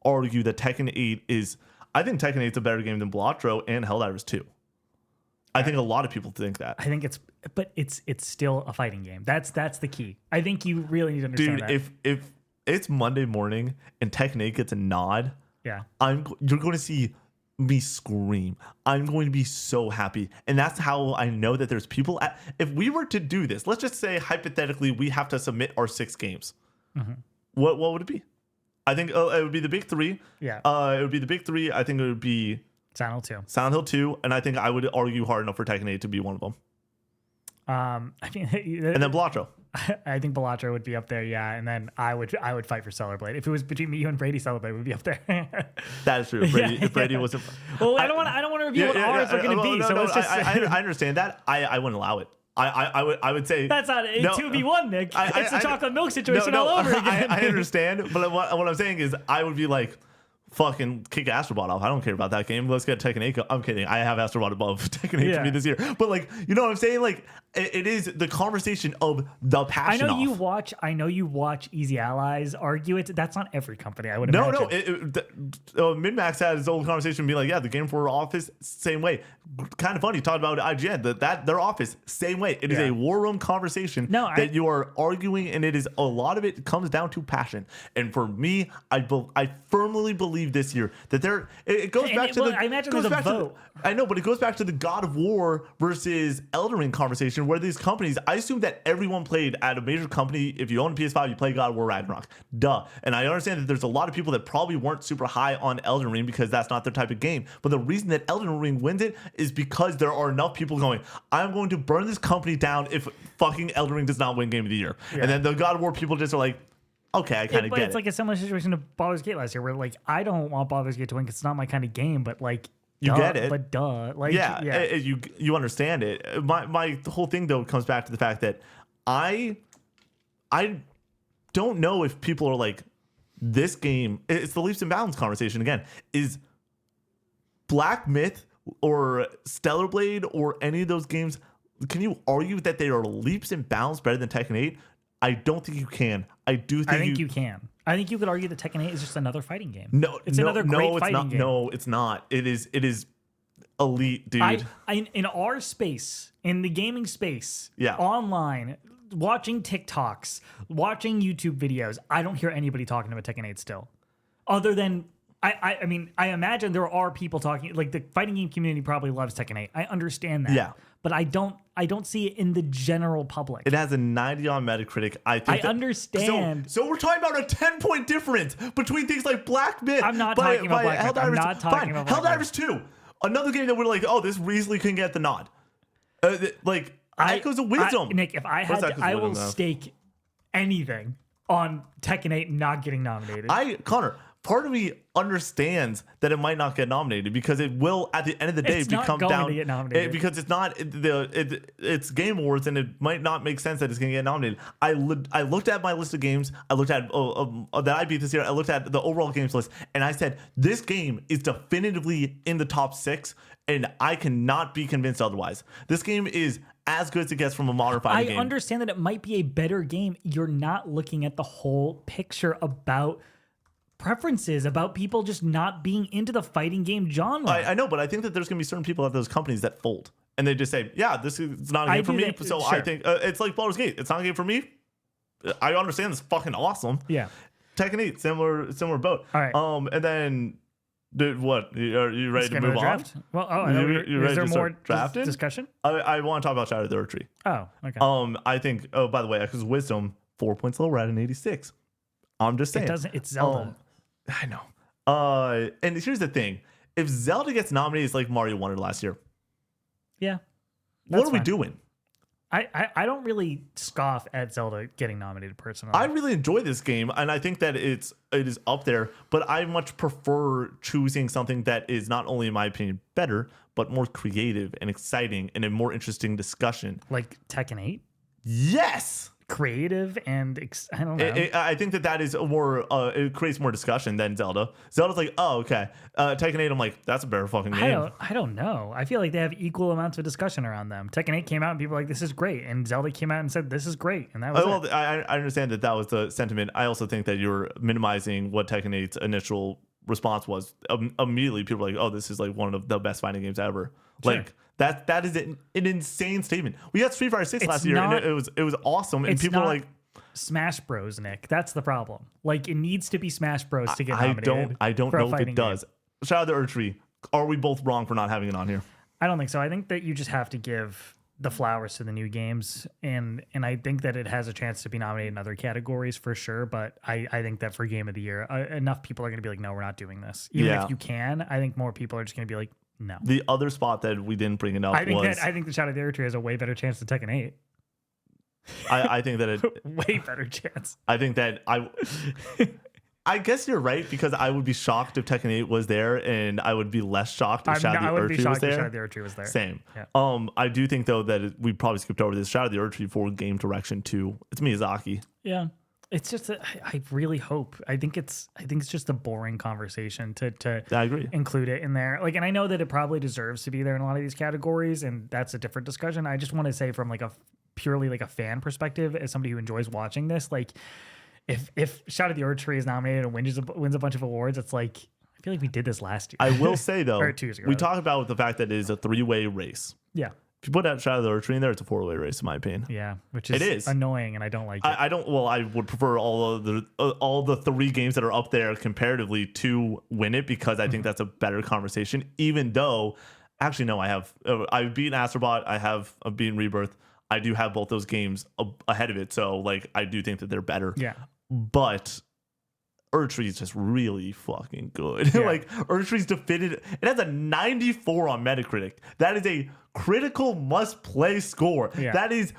Speaker 2: argue that Tekken 8 is. I think Tekken 8 is a better game than Blotro and Helldivers 2. I think a lot of people think that.
Speaker 1: I think it's still a fighting game. That's the key. I think you really need to understand that.
Speaker 2: Dude, if it's Monday morning and Tekken 8 gets a nod,
Speaker 1: yeah,
Speaker 2: you're going to see me scream. I'm going to be so happy. And that's how I know that there's people. If we were to do this, let's just say hypothetically we have to submit our 6 games. Mm-hmm. What would it be? I think it would be the big 3.
Speaker 1: Yeah.
Speaker 2: It would be the big 3. I think it would be
Speaker 1: Silent Hill 2.
Speaker 2: Silent Hill 2, and I think I would argue hard enough for Tekken 8 to be one of them.
Speaker 1: I mean,
Speaker 2: and then Blotro.
Speaker 1: I think Blotro would be up there, yeah. And then I would fight for Stellar Blade. If it was between me and Brady, Stellar Blade would be up there.
Speaker 2: That is true. If Brady was.
Speaker 1: Well, I don't want to reveal what ours are going to be. So let's just.
Speaker 2: I understand that. I wouldn't allow it. I would say
Speaker 1: that's not a 2v1, Nick. It's a chocolate milk situation all over again.
Speaker 2: I understand, but what I'm saying is I would be like, fucking kick Astrobot off. I don't care about that game. Let's get Tekken 8. I'm kidding. I have Astrobot above Tekken 8 for me this year. But like, you know what I'm saying? Like, it is the conversation of the passion.
Speaker 1: I know you watch Easy Allies argue it. That's not every company, I would imagine.
Speaker 2: No. Min-Max had his old conversation being like, yeah, the game for Office, same way. Kind of funny. Talked about IGN, that their Office, same way. It is a war room conversation that you are arguing, and it is a lot of it comes down to passion. And for me, I firmly believe this year that it goes back to
Speaker 1: I imagine there's a vote.
Speaker 2: I know, but it goes back to the God of War versus Elden Ring conversation, where these companies, I assume that everyone played at a major company. If you own a PS5, you play God of War Ragnarok. Duh. And I understand that there's a lot of people that probably weren't super high on Elden Ring because that's not their type of game. But the reason that Elden Ring wins it is because there are enough people going, I'm going to burn this company down if fucking Elden Ring does not win Game of the Year. Yeah. And then the God of War people just are like, okay, I kind of get it.
Speaker 1: But it's like a similar situation to Baldur's Gate last year, where like I don't want Baldur's Gate to win because it's not my kind of game. But like
Speaker 2: you get it.
Speaker 1: But like
Speaker 2: you understand it. My whole thing though comes back to the fact that I don't know if people are like, this game. It's the leaps and bounds conversation again. Is Black Myth or Stellar Blade or any of those games? Can you argue that they are leaps and bounds better than Tekken 8? I don't think you can. I think
Speaker 1: you can. I think you could argue that Tekken 8 is just another fighting game.
Speaker 2: It's
Speaker 1: another great fighting game.
Speaker 2: No, it's not. It is elite, dude.
Speaker 1: In our space, in the gaming space,
Speaker 2: yeah,
Speaker 1: online, watching TikToks, watching YouTube videos, I don't hear anybody talking about Tekken 8 still. Other than I mean, I imagine there are people talking, like the fighting game community probably loves Tekken 8. I understand that.
Speaker 2: Yeah.
Speaker 1: But I don't see it in the general public.
Speaker 2: It has a 90 on Metacritic. I
Speaker 1: understand.
Speaker 2: So we're talking about a 10-point difference between things like Black Myth.
Speaker 1: I'm not talking about Black Myth. I'm not talking about Black Myth.
Speaker 2: Helldivers 2. Another game that we're like, oh, this easily can get the nod. Echoes of Wisdom.
Speaker 1: Nick, if I had to, I will stake anything on Tekken 8 not getting nominated.
Speaker 2: Connor, part of me understands that it might not get nominated because it will, at the end of the day, become down
Speaker 1: to get nominated.
Speaker 2: because it's not it's Game Awards, and it might not make sense that it's going to get nominated. I looked at my list of games. I looked at that I beat this year. I looked at the overall games list, and I said this game is definitively in the top 6, and I cannot be convinced otherwise. This game is as good as it gets from a modern fighting game.
Speaker 1: I understand that it might be a better game. You're not looking at the whole picture about preferences, about people just not being into the fighting game genre.
Speaker 2: I know, but I think that there's going to be certain people at those companies that fold, and they just say, yeah, this is not a game for me. So sure. I think it's like Baldur's Gate. It's not a game for me. I understand it's fucking awesome.
Speaker 1: Yeah.
Speaker 2: Tekken 8, similar boat.
Speaker 1: All right.
Speaker 2: And then what? Are you ready to move on?
Speaker 1: Well, is there more discussion?
Speaker 2: I want to talk about Shadow of the Erdtree.
Speaker 1: Oh, okay.
Speaker 2: I think, by the way, because Wisdom, 4 points lower at an 86. I'm just saying.
Speaker 1: It's Zelda.
Speaker 2: I know. And here's the thing. If Zelda gets nominated, it's like Mario won it last year.
Speaker 1: Yeah.
Speaker 2: What are we doing?
Speaker 1: I don't really scoff at Zelda getting nominated personally.
Speaker 2: I really enjoy this game, and I think that it is up there, but I much prefer choosing something that is not only, in my opinion, better, but more creative and exciting and a more interesting discussion.
Speaker 1: Like Tekken 8?
Speaker 2: Yes!
Speaker 1: creative and I don't know.
Speaker 2: I think that is a more it creates more discussion than Zelda. Zelda's like, oh, okay. Tekken 8, I'm like, that's a better fucking game.
Speaker 1: I don't know. I feel like they have equal amounts of discussion around them. Tekken 8 came out and people were like, this is great. And Zelda came out and said, this is great. And that was
Speaker 2: well,
Speaker 1: it.
Speaker 2: I understand that was the sentiment. I also think that you're minimizing what Tekken 8's initial response was. Immediately, people were like, oh, this is like one of the best fighting games ever.
Speaker 1: Sure.
Speaker 2: Like, that is an insane statement. We had Street Fighter 6 last year, and it was awesome. And people were like,
Speaker 1: Smash Bros, Nick. That's the problem. Like, it needs to be Smash Bros to get nominated.
Speaker 2: I don't know if it does. Shout out to Urtree. Are we both wrong for not having it on here?
Speaker 1: I don't think so. I think that you just have to give the flowers to the new games, and I think that it has a chance to be nominated in other categories for sure. But I think that for Game of the Year, enough people are going to be like, no, we're not doing this. Even if you can, I think more people are just going to be like, no.
Speaker 2: The other spot that we didn't bring it up was...
Speaker 1: I think the Shadow of the Urtree has a way better chance than Tekken 8.
Speaker 2: I think that it...
Speaker 1: way better chance.
Speaker 2: I think that I guess you're right, because I would be shocked if Tekken 8 was there, and I would be less shocked if Shadow of the Urtree was there. Same. Yeah. I do think, though, that we probably skipped over this. Shadow of the Urtree for game direction, too. It's Miyazaki.
Speaker 1: Yeah. It's just that I really hope. I think it's just a boring conversation to
Speaker 2: I agree.
Speaker 1: Include it in there. Like, and I know that it probably deserves to be there in a lot of these categories, and that's a different discussion. I just want to say, from like a purely like a fan perspective, as somebody who enjoys watching this, like if Shadow of the Urtree is nominated and wins a bunch of awards, it's like, I feel like we did this last year.
Speaker 2: I will say, though,
Speaker 1: or 2 years ago.
Speaker 2: We talked about the fact that it is a 3-way race.
Speaker 1: Yeah.
Speaker 2: If you put out Shadow of the Urtree in there, it's a 4-way race, in my opinion.
Speaker 1: Yeah, which is annoying, and I don't like it.
Speaker 2: I don't. Well, I would prefer all the 3 games that are up there comparatively to win it, because I think that's a better conversation. Even though, actually, no, I've beaten Astrobot, I have beaten Rebirth. I do have both those games ahead of it, so like I do think that they're better.
Speaker 1: Yeah,
Speaker 2: but Urtree is just really fucking good.
Speaker 1: Yeah.
Speaker 2: Like, Urtree's defeated. It has a 94 on Metacritic. That is a critical must-play score.
Speaker 1: Yeah.
Speaker 2: That is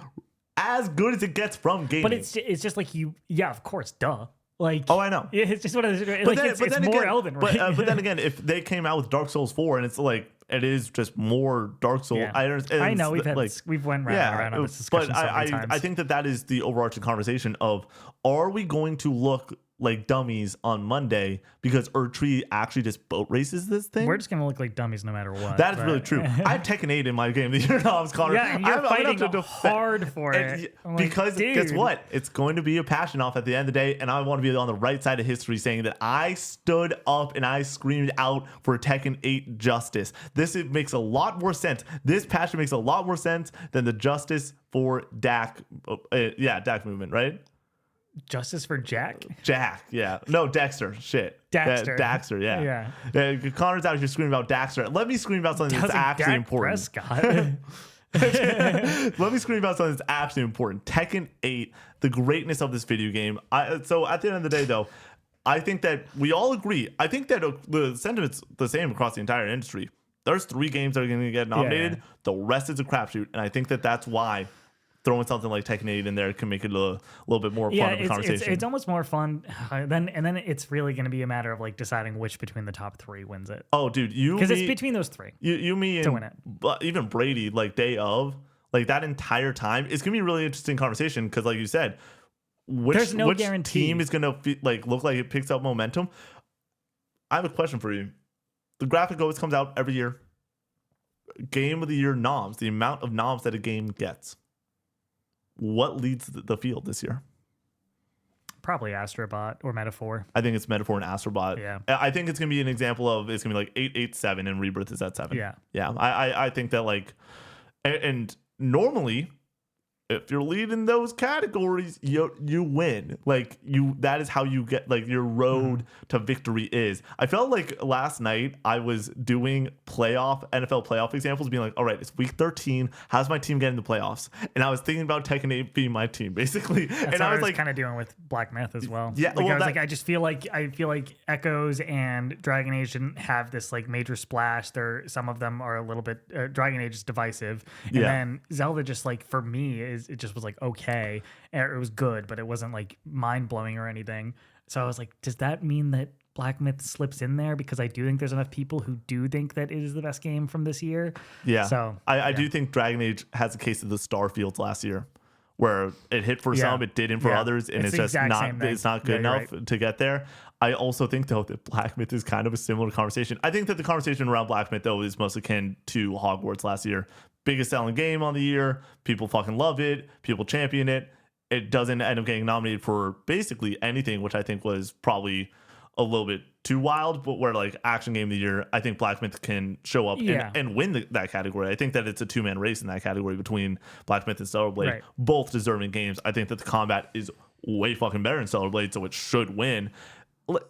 Speaker 2: as good as it gets from gaming.
Speaker 1: But it's just like yeah, of course, duh. Like,
Speaker 2: oh, I know.
Speaker 1: It's just what it is. Like, it's more Elden Ring.
Speaker 2: But then again, if they came out with Dark Souls 4 and it's like, it is just more Dark Souls.
Speaker 1: Yeah. I know we've went round and around on this discussion so many times.
Speaker 2: I think that is the overarching conversation of, are we going to look like dummies on Monday because Urtree actually just boat races this thing?
Speaker 1: We're just gonna look like dummies no matter what.
Speaker 2: That is really true. I have Tekken 8 in my game of the year now, Connor.
Speaker 1: Yeah, and you're fighting hard for it.
Speaker 2: Because guess what? It's going to be a passion off at the end of the day, and I want to be on the right side of history saying that I stood up and I screamed out for Tekken 8 justice. It makes a lot more sense. This passion makes a lot more sense than the justice for Dak. Dak movement, right?
Speaker 1: Justice for Jack?
Speaker 2: Jack, yeah. No, Dexter. Shit.
Speaker 1: Daxter,
Speaker 2: yeah. Connor's out here screaming about Daxter. Let me scream about something that's actually important. Let me scream about something that's actually important. Tekken 8, the greatness of this video game. So at the end of the day, though, I think that we all agree. I think that the sentiment's the same across the entire industry. There's 3 games that are going to get nominated. Yeah. The rest is a crapshoot. And I think that that's why throwing something like Tekken 8 in there can make it a little bit more fun of a conversation.
Speaker 1: It's almost more fun. Then it's really going to be a matter of like deciding which between the top 3 wins it.
Speaker 2: Oh, dude,
Speaker 1: because it's between those 3.
Speaker 2: Me, and
Speaker 1: to win it.
Speaker 2: Even Brady, like day of, like that entire time, it's gonna be a really interesting conversation because, like you said, which
Speaker 1: guarantee
Speaker 2: team is gonna look like it picks up momentum. I have a question for you. The graphic always comes out every year. Game of the Year noms, the amount of noms that a game gets. What leads the field this year?
Speaker 1: Probably Astrobot or Metaphor.
Speaker 2: I think it's Metaphor and Astrobot.
Speaker 1: Yeah.
Speaker 2: I think it's going to be an example of, it's going to be like 8, 8, 7, and Rebirth is at 7.
Speaker 1: Yeah.
Speaker 2: Yeah. I think that like, and normally, if you're leading those categories, you win. Like that is how you get like your road to victory is. I felt like last night I was doing NFL playoff examples, being like, all right, it's week 13. How's my team getting the playoffs? And I was thinking about Tekken 8 being my team, basically.
Speaker 1: That's
Speaker 2: and I was like,
Speaker 1: kind of doing with Black Myth as well.
Speaker 2: Yeah,
Speaker 1: like, I just feel like Echoes and Dragon Age didn't have this like major splash. Some of them are a little bit. Dragon Age is divisive, and then Zelda just like for me it just was like okay, it was good, but it wasn't like mind blowing or anything. So I was like, does that mean that Black Myth slips in there? Because I do think there's enough people who do think that it is the best game from this year.
Speaker 2: Yeah.
Speaker 1: So
Speaker 2: I do think Dragon Age has a case of the Starfields last year, where it hit for some, it didn't for others, and it's
Speaker 1: the
Speaker 2: just
Speaker 1: exact
Speaker 2: not
Speaker 1: same thing.
Speaker 2: it's not good enough to get there. I also think though that Black Myth is kind of a similar conversation. I think that the conversation around Black Myth though is most akin to Hogwarts last year. Biggest selling game on the year. People fucking love it. People champion it. It doesn't end up getting nominated for basically anything, which I think was probably a little bit too wild, but where like action game of the year, I think Black Myth can show up and win that category. I think that it's a two-man race in that category between Black Myth and Stellar Blade, both deserving games. I think that the combat is way fucking better in Stellar Blade, so it should win.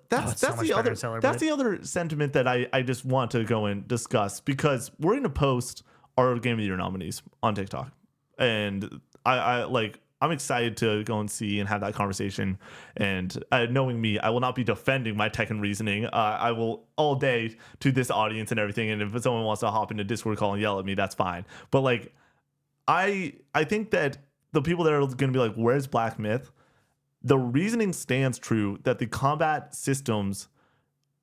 Speaker 2: That's the other sentiment that I just want to go and discuss, because we're going to post our game of the year nominees on TikTok, and I'm excited to go and see and have that conversation. And knowing me, I will not be defending my Tekken reasoning. I will all day to this audience and everything. And if someone wants to hop into Discord call and yell at me, that's fine. But like, I think that the people that are going to be like, "Where's Black Myth?" The reasoning stands true that the combat systems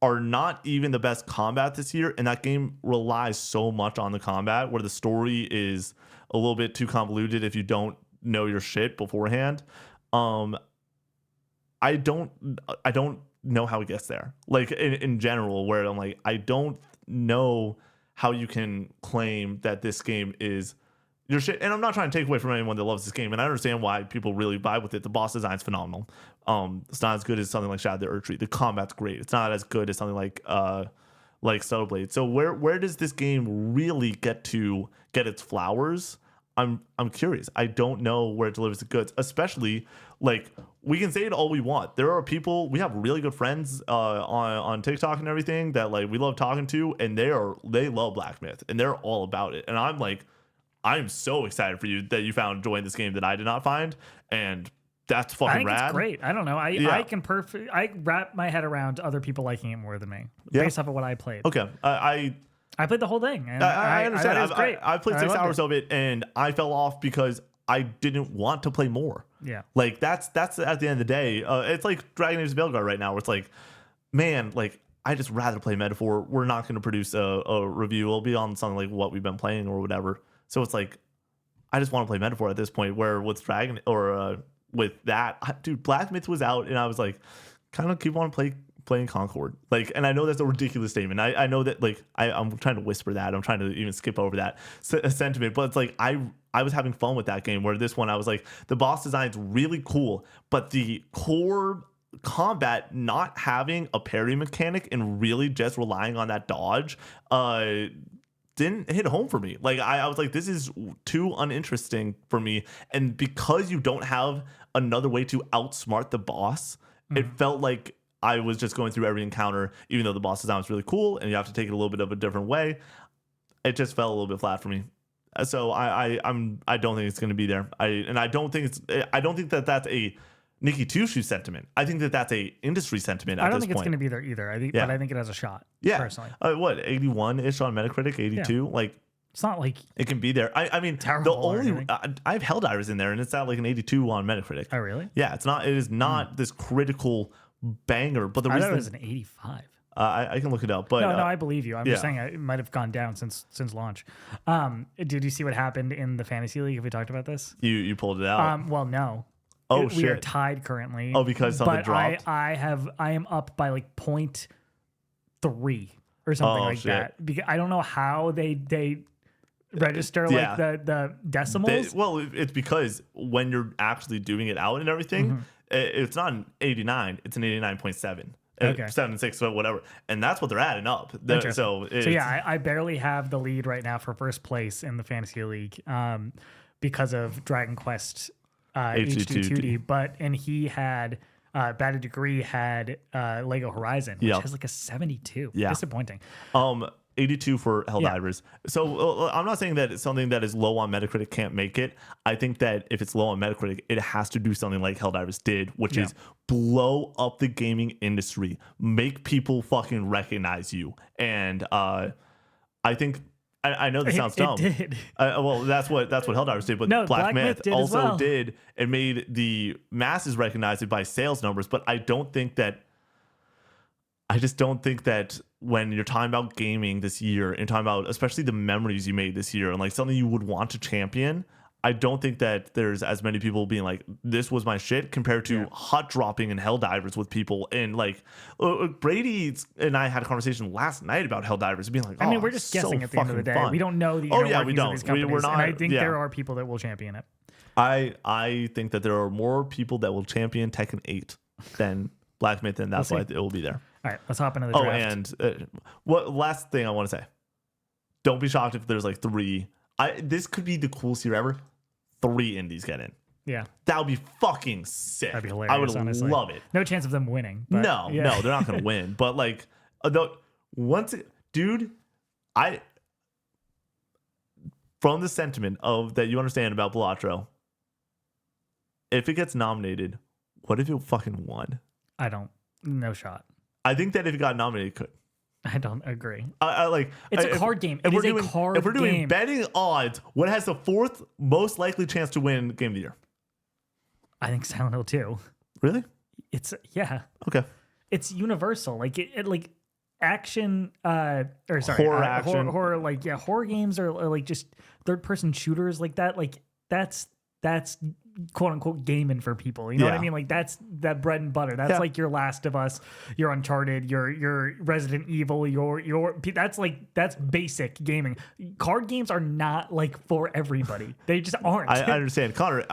Speaker 2: are not even the best combat this year, and that game relies so much on the combat, where the story is a little bit too convoluted if you don't know your shit beforehand. I don't know how it gets there, like in general, where I'm like, I don't know how you can claim that this game is your shit. And I'm not trying to take away from anyone that loves this game, and I understand why people really vibe with it. The boss design's phenomenal. It's not as good as something like Shadow the Erdtree. The combat's great. It's not as good as something like Stellar Blade. So where does this game really get its flowers? I'm curious. I don't know where it delivers the goods, especially like, we can say it all we want. There are people, we have really good friends on TikTok and everything that like we love talking to, and they love Black Myth and they're all about it. And I'm so excited for you that you found joy in this game that I did not find, and that's fucking rad.
Speaker 1: It's great. I don't know. I wrap my head around other people liking it more than me based off of what I played.
Speaker 2: Okay,
Speaker 1: I played the whole thing. And
Speaker 2: I understand.
Speaker 1: It was great.
Speaker 2: I played 6 hours of it, and I fell off because I didn't want to play more.
Speaker 1: Yeah.
Speaker 2: Like that's at the end of the day. It's like Dragon Age Veilguard right now, where it's like, man, like I just rather play Metaphor. We're not going to produce a review. It'll be on something like what we've been playing or whatever. So it's like, I just want to play Metaphor at this point. Where with Dragon or with that, dude, Black Myth was out, and I was like, kind of keep on playing Concord. Like, and I know that's a ridiculous statement. I know that, like, I'm trying to whisper that. I'm trying to even skip over that sentiment. But it's like, I was having fun with that game, where this one I was like, the boss design's really cool, but the core combat not having a parry mechanic and really just relying on that dodge didn't hit home for me. Like, I was like, this is too uninteresting for me. And because you don't have another way to outsmart the boss, it felt like I was just going through every encounter, even though the boss design was really cool and you have to take it a little bit of a different way. It just fell a little bit flat for me. So I don't think it's going to be there. I don't think that that's a Nikki Tushu sentiment. I think that that's a industry sentiment.
Speaker 1: I don't think it's going to be there either. But I think it has a shot. Yeah, personally.
Speaker 2: What, 81 ish on Metacritic, 82? Yeah. Like,
Speaker 1: it's not like
Speaker 2: it can be there. I mean,
Speaker 1: terrible.
Speaker 2: The only I have Helldivers in there, and it's at like an 82 on Metacritic.
Speaker 1: Oh, really?
Speaker 2: Yeah, it's not. It is not this critical banger. But the reason
Speaker 1: thought it was an 85.
Speaker 2: I can look it up. But
Speaker 1: no, I believe you. I'm just saying it might have gone down since launch. Did you see what happened in the Fantasy League? Have we talked about this?
Speaker 2: You pulled it out.
Speaker 1: Well, no.
Speaker 2: Oh, shit.
Speaker 1: We are tied currently.
Speaker 2: Oh, because something dropped?
Speaker 1: I am up by like 0.3 or something like that. Because I don't know how they register like the decimals.
Speaker 2: It's because when you're actually doing it out and everything, it's not an 89, it's an 89.7. Okay. 7-6, whatever, and that's what they're adding up. So yeah,
Speaker 1: I barely have the lead right now for first place in the Fantasy League because of Dragon Quest HD2D. But he had Bad Degree had Lego Horizon, which has like a 72. Yeah, disappointing.
Speaker 2: 82 for Helldivers. So I'm not saying that it's something that is low on Metacritic can't make it. I think that if it's low on Metacritic, it has to do something like Helldivers did, which is blow up the gaming industry, make people fucking recognize you. And I think I know this sounds dumb.
Speaker 1: It did.
Speaker 2: Well, that's what Helldivers did, but
Speaker 1: no,
Speaker 2: Black Myth
Speaker 1: did
Speaker 2: also did. It made the masses recognize it by sales numbers, but I just don't think that when you're talking about gaming this year and talking about especially the memories you made this year and like something you would want to champion, I don't think that there's as many people being like, this was my shit compared to hot dropping and Helldivers with people. And like Brady and I had a conversation last night about Helldivers being like,
Speaker 1: I mean, we're just guessing at the end of the day.
Speaker 2: Fun.
Speaker 1: We don't know the inner workings
Speaker 2: we
Speaker 1: of
Speaker 2: don't.
Speaker 1: these companies.
Speaker 2: We're not,
Speaker 1: and I think there are people that will champion it.
Speaker 2: I think that there are more people that will champion Tekken 8 than Black Myth, and that's why it will be there.
Speaker 1: All right, let's hop into the draft.
Speaker 2: And what last thing I want to say. Don't be shocked if there's like 3. This could be the coolest year ever. 3 indies get in.
Speaker 1: Yeah.
Speaker 2: That would be fucking sick.
Speaker 1: That'd be hilarious.
Speaker 2: I would
Speaker 1: honestly.
Speaker 2: love it.
Speaker 1: No chance of them winning. But
Speaker 2: No, they're not going to win. But like, dude, from the sentiment of that you understand about Balatro, if it gets nominated, what if it fucking won?
Speaker 1: No shot.
Speaker 2: I think that if it got nominated, it could.
Speaker 1: I don't agree.
Speaker 2: It's
Speaker 1: a card game.
Speaker 2: If we're doing betting odds, what has the 4th most likely chance to win Game of the Year?
Speaker 1: I think Silent Hill 2.
Speaker 2: Really?
Speaker 1: It's
Speaker 2: Okay.
Speaker 1: It's universal. Like it like action
Speaker 2: horror action.
Speaker 1: Horror horror games are like just third person shooters like that. Like that's quote unquote gaming for people. You know what I mean? Like that's that bread and butter. That's like your Last of Us, your Uncharted, your Resident Evil, that's basic gaming. Card games are not like for everybody. They just aren't.
Speaker 2: I understand. Connor,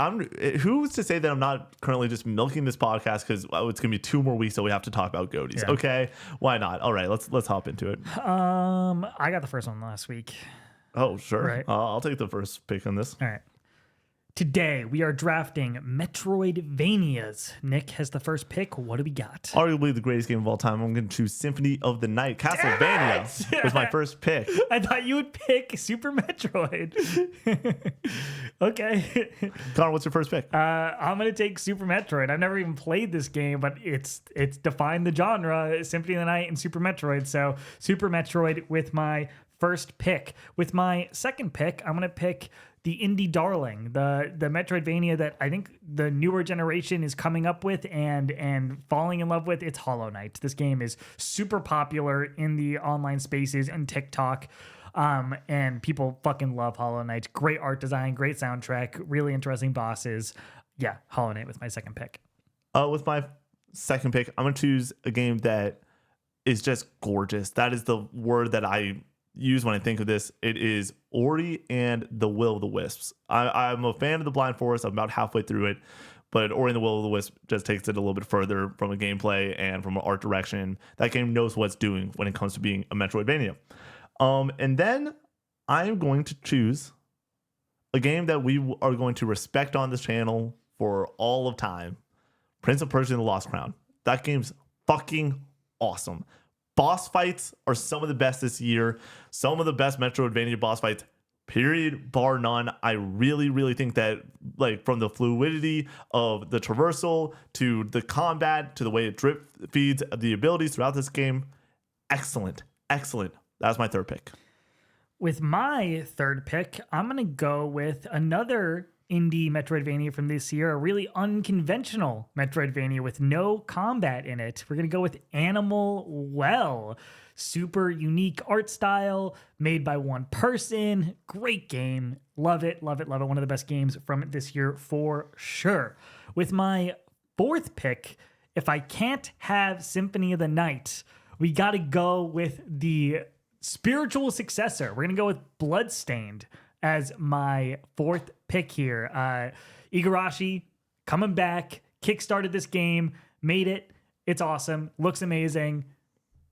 Speaker 2: who's to say that I'm not currently just milking this podcast because it's gonna be 2 more weeks so we have to talk about GOTYs.
Speaker 1: Yeah.
Speaker 2: Okay. Why not? All right, let's hop into it.
Speaker 1: I got the first one last week.
Speaker 2: Oh, sure.
Speaker 1: Right.
Speaker 2: I'll take the first pick on this.
Speaker 1: All right. Today, we are drafting Metroidvanias. Nick has the first pick. What do we got?
Speaker 2: Arguably the greatest game of all time. I'm going to choose Symphony of the Night. Castlevania was my first pick.
Speaker 1: I thought you would pick Super Metroid. Okay.
Speaker 2: Connor, what's your first pick?
Speaker 1: I'm going to take Super Metroid. I've never even played this game, but it's defined the genre, Symphony of the Night and Super Metroid. So Super Metroid with my first pick. With my second pick, I'm going to pick the indie darling, the Metroidvania that I think the newer generation is coming up with and falling in love with. It's Hollow Knight. This game is super popular in the online spaces and TikTok. And people fucking love Hollow Knight. Great art design, great soundtrack, really interesting bosses. Yeah, Hollow Knight with my second pick.
Speaker 2: With my second pick, I'm going to choose a game that is just gorgeous. That is the word that I use when I think of this. It is Ori and the Will of the Wisps. I'm a fan of the Blind Forest. I'm about halfway through it, but Ori and the Will of the Wisp just takes it a little bit further from a gameplay and from an art direction. That game knows what it's doing when it comes to being a Metroidvania. And then I'm going to choose a game that we are going to respect on this channel for all of time. Prince of Persia and the Lost Crown. That game's fucking awesome. Boss fights are some of the best this year. Some of the best Metroidvania boss fights, period, bar none. I really, really think that, like, from the fluidity of the traversal to the combat to the way it drip feeds the abilities throughout this game, excellent. That's my third pick.
Speaker 1: With my third pick, I'm going to go with another indie Metroidvania from this year, a really unconventional Metroidvania with no combat in it. We're going to go with Animal Well. Super unique art style, made by one person. Great game. Love it. One of the best games from this year for sure. With my fourth pick, if I can't have Symphony of the Night, we got to go with the spiritual successor. We're going to go with Bloodstained as my fourth pick here. Igarashi coming back, kickstarted this game, made it. It's awesome. Looks amazing.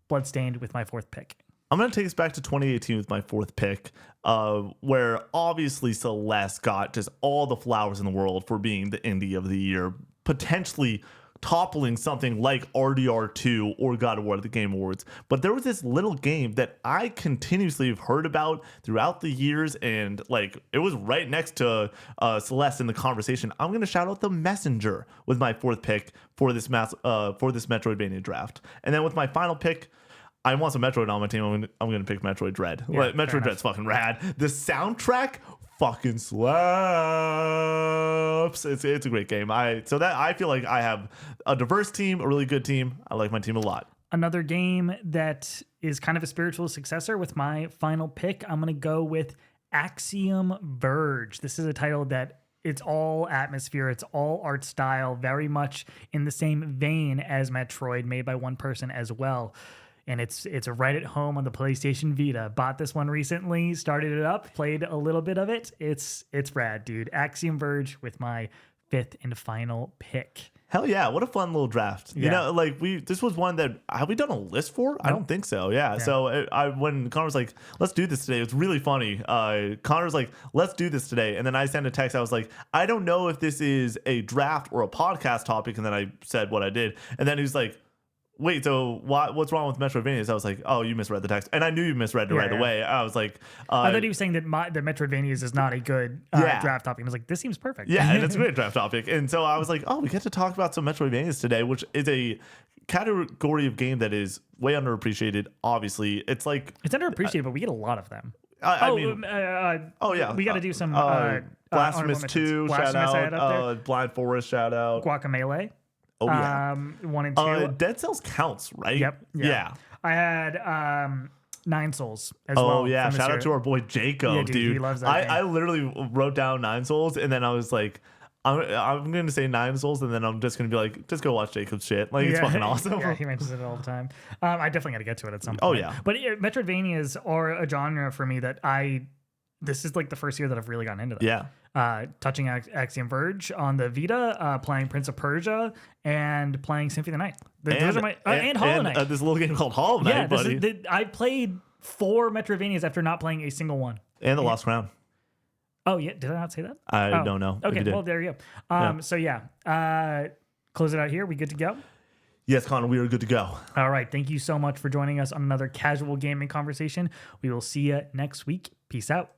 Speaker 1: Bloodstained with my fourth pick.
Speaker 2: I'm going to take us back to 2018 with my fourth pick, where obviously Celeste got just all the flowers in the world for being the indie of the year, potentially toppling something like RDR2 or God of War at the Game Awards. But there was this little game that I continuously have heard about throughout the years, and like it was right next to Celeste in the conversation. I'm going to shout out The Messenger with my fourth pick for this Metroidvania draft. And then with my final pick, I want some Metroid on my team. I'm going to pick Metroid Dread.
Speaker 1: Yeah,
Speaker 2: Metroid Dread's fucking rad. The soundtrack fucking slaps. It's a great game. I feel like I have a diverse team, a really good team. I like my team a lot.
Speaker 1: Another game that is kind of a spiritual successor with my final pick, I'm going to go with Axiom Verge. This is a title that it's all atmosphere, it's all art style, very much in the same vein as Metroid, made by one person as well. And it's right at home on the PlayStation Vita. Bought this one recently, started it up, played a little bit of it. It's rad, dude. Axiom Verge with my 5th and final pick.
Speaker 2: Hell yeah, what a fun little draft. You know, like this was one that, have we done a list for? I don't think so. Yeah. So when Connor was like, let's do this today, it was really funny. Connor was like, let's do this today. And then I sent a text. I was like, I don't know if this is a draft or a podcast topic. And then I said what I did. And then he was like, wait, so what's wrong with Metroidvania? So I was like, oh, you misread the text. And I knew you misread it right away. I was like...
Speaker 1: I thought he was saying that the Metroidvanias is not a good draft topic. I was like, this seems perfect.
Speaker 2: Yeah, and it's a great draft topic. And so I was like, oh, we get to talk about some Metroidvanias today, which is a category of game that is way underappreciated, obviously. It's like...
Speaker 1: It's underappreciated, but we get a lot of them.
Speaker 2: Yeah.
Speaker 1: We got to do some...
Speaker 2: Blasphemous 2, shout out. Blind Forest, shout out.
Speaker 1: Guacamelee.
Speaker 2: Oh, yeah.
Speaker 1: 1 and 2.
Speaker 2: Dead Cells counts, right?
Speaker 1: Yep.
Speaker 2: Yeah.
Speaker 1: I had 9 Souls as well.
Speaker 2: Oh, yeah. Shout out to our boy Jacob, dude.
Speaker 1: He loves that game.
Speaker 2: I literally wrote down 9 Souls, and then I was like, I'm going to say 9 Souls, and then I'm just going to be like, just go watch Jacob's shit. Like, it's fucking awesome.
Speaker 1: Yeah, he mentions it all the time. I definitely got to get to it at some point.
Speaker 2: Oh, yeah.
Speaker 1: But Metroidvanias are a genre for me that this is like the first year that I've really gotten into them.
Speaker 2: Yeah.
Speaker 1: Touching Axiom Verge on the Vita, playing Prince of Persia, and playing Symphony of the Night. Those are my and Hollow Knight.
Speaker 2: This little game called Hollow Knight, buddy.
Speaker 1: I played 4 Metroidvanias after not playing a single one.
Speaker 2: And The Lost Crown.
Speaker 1: Oh, yeah. Did I not say that?
Speaker 2: I don't know.
Speaker 1: Okay, well, there you go. So, close it out here. We good to go?
Speaker 2: Yes, Connor, we are good to go.
Speaker 1: All right. Thank you so much for joining us on another casual gaming conversation. We will see you next week. Peace out.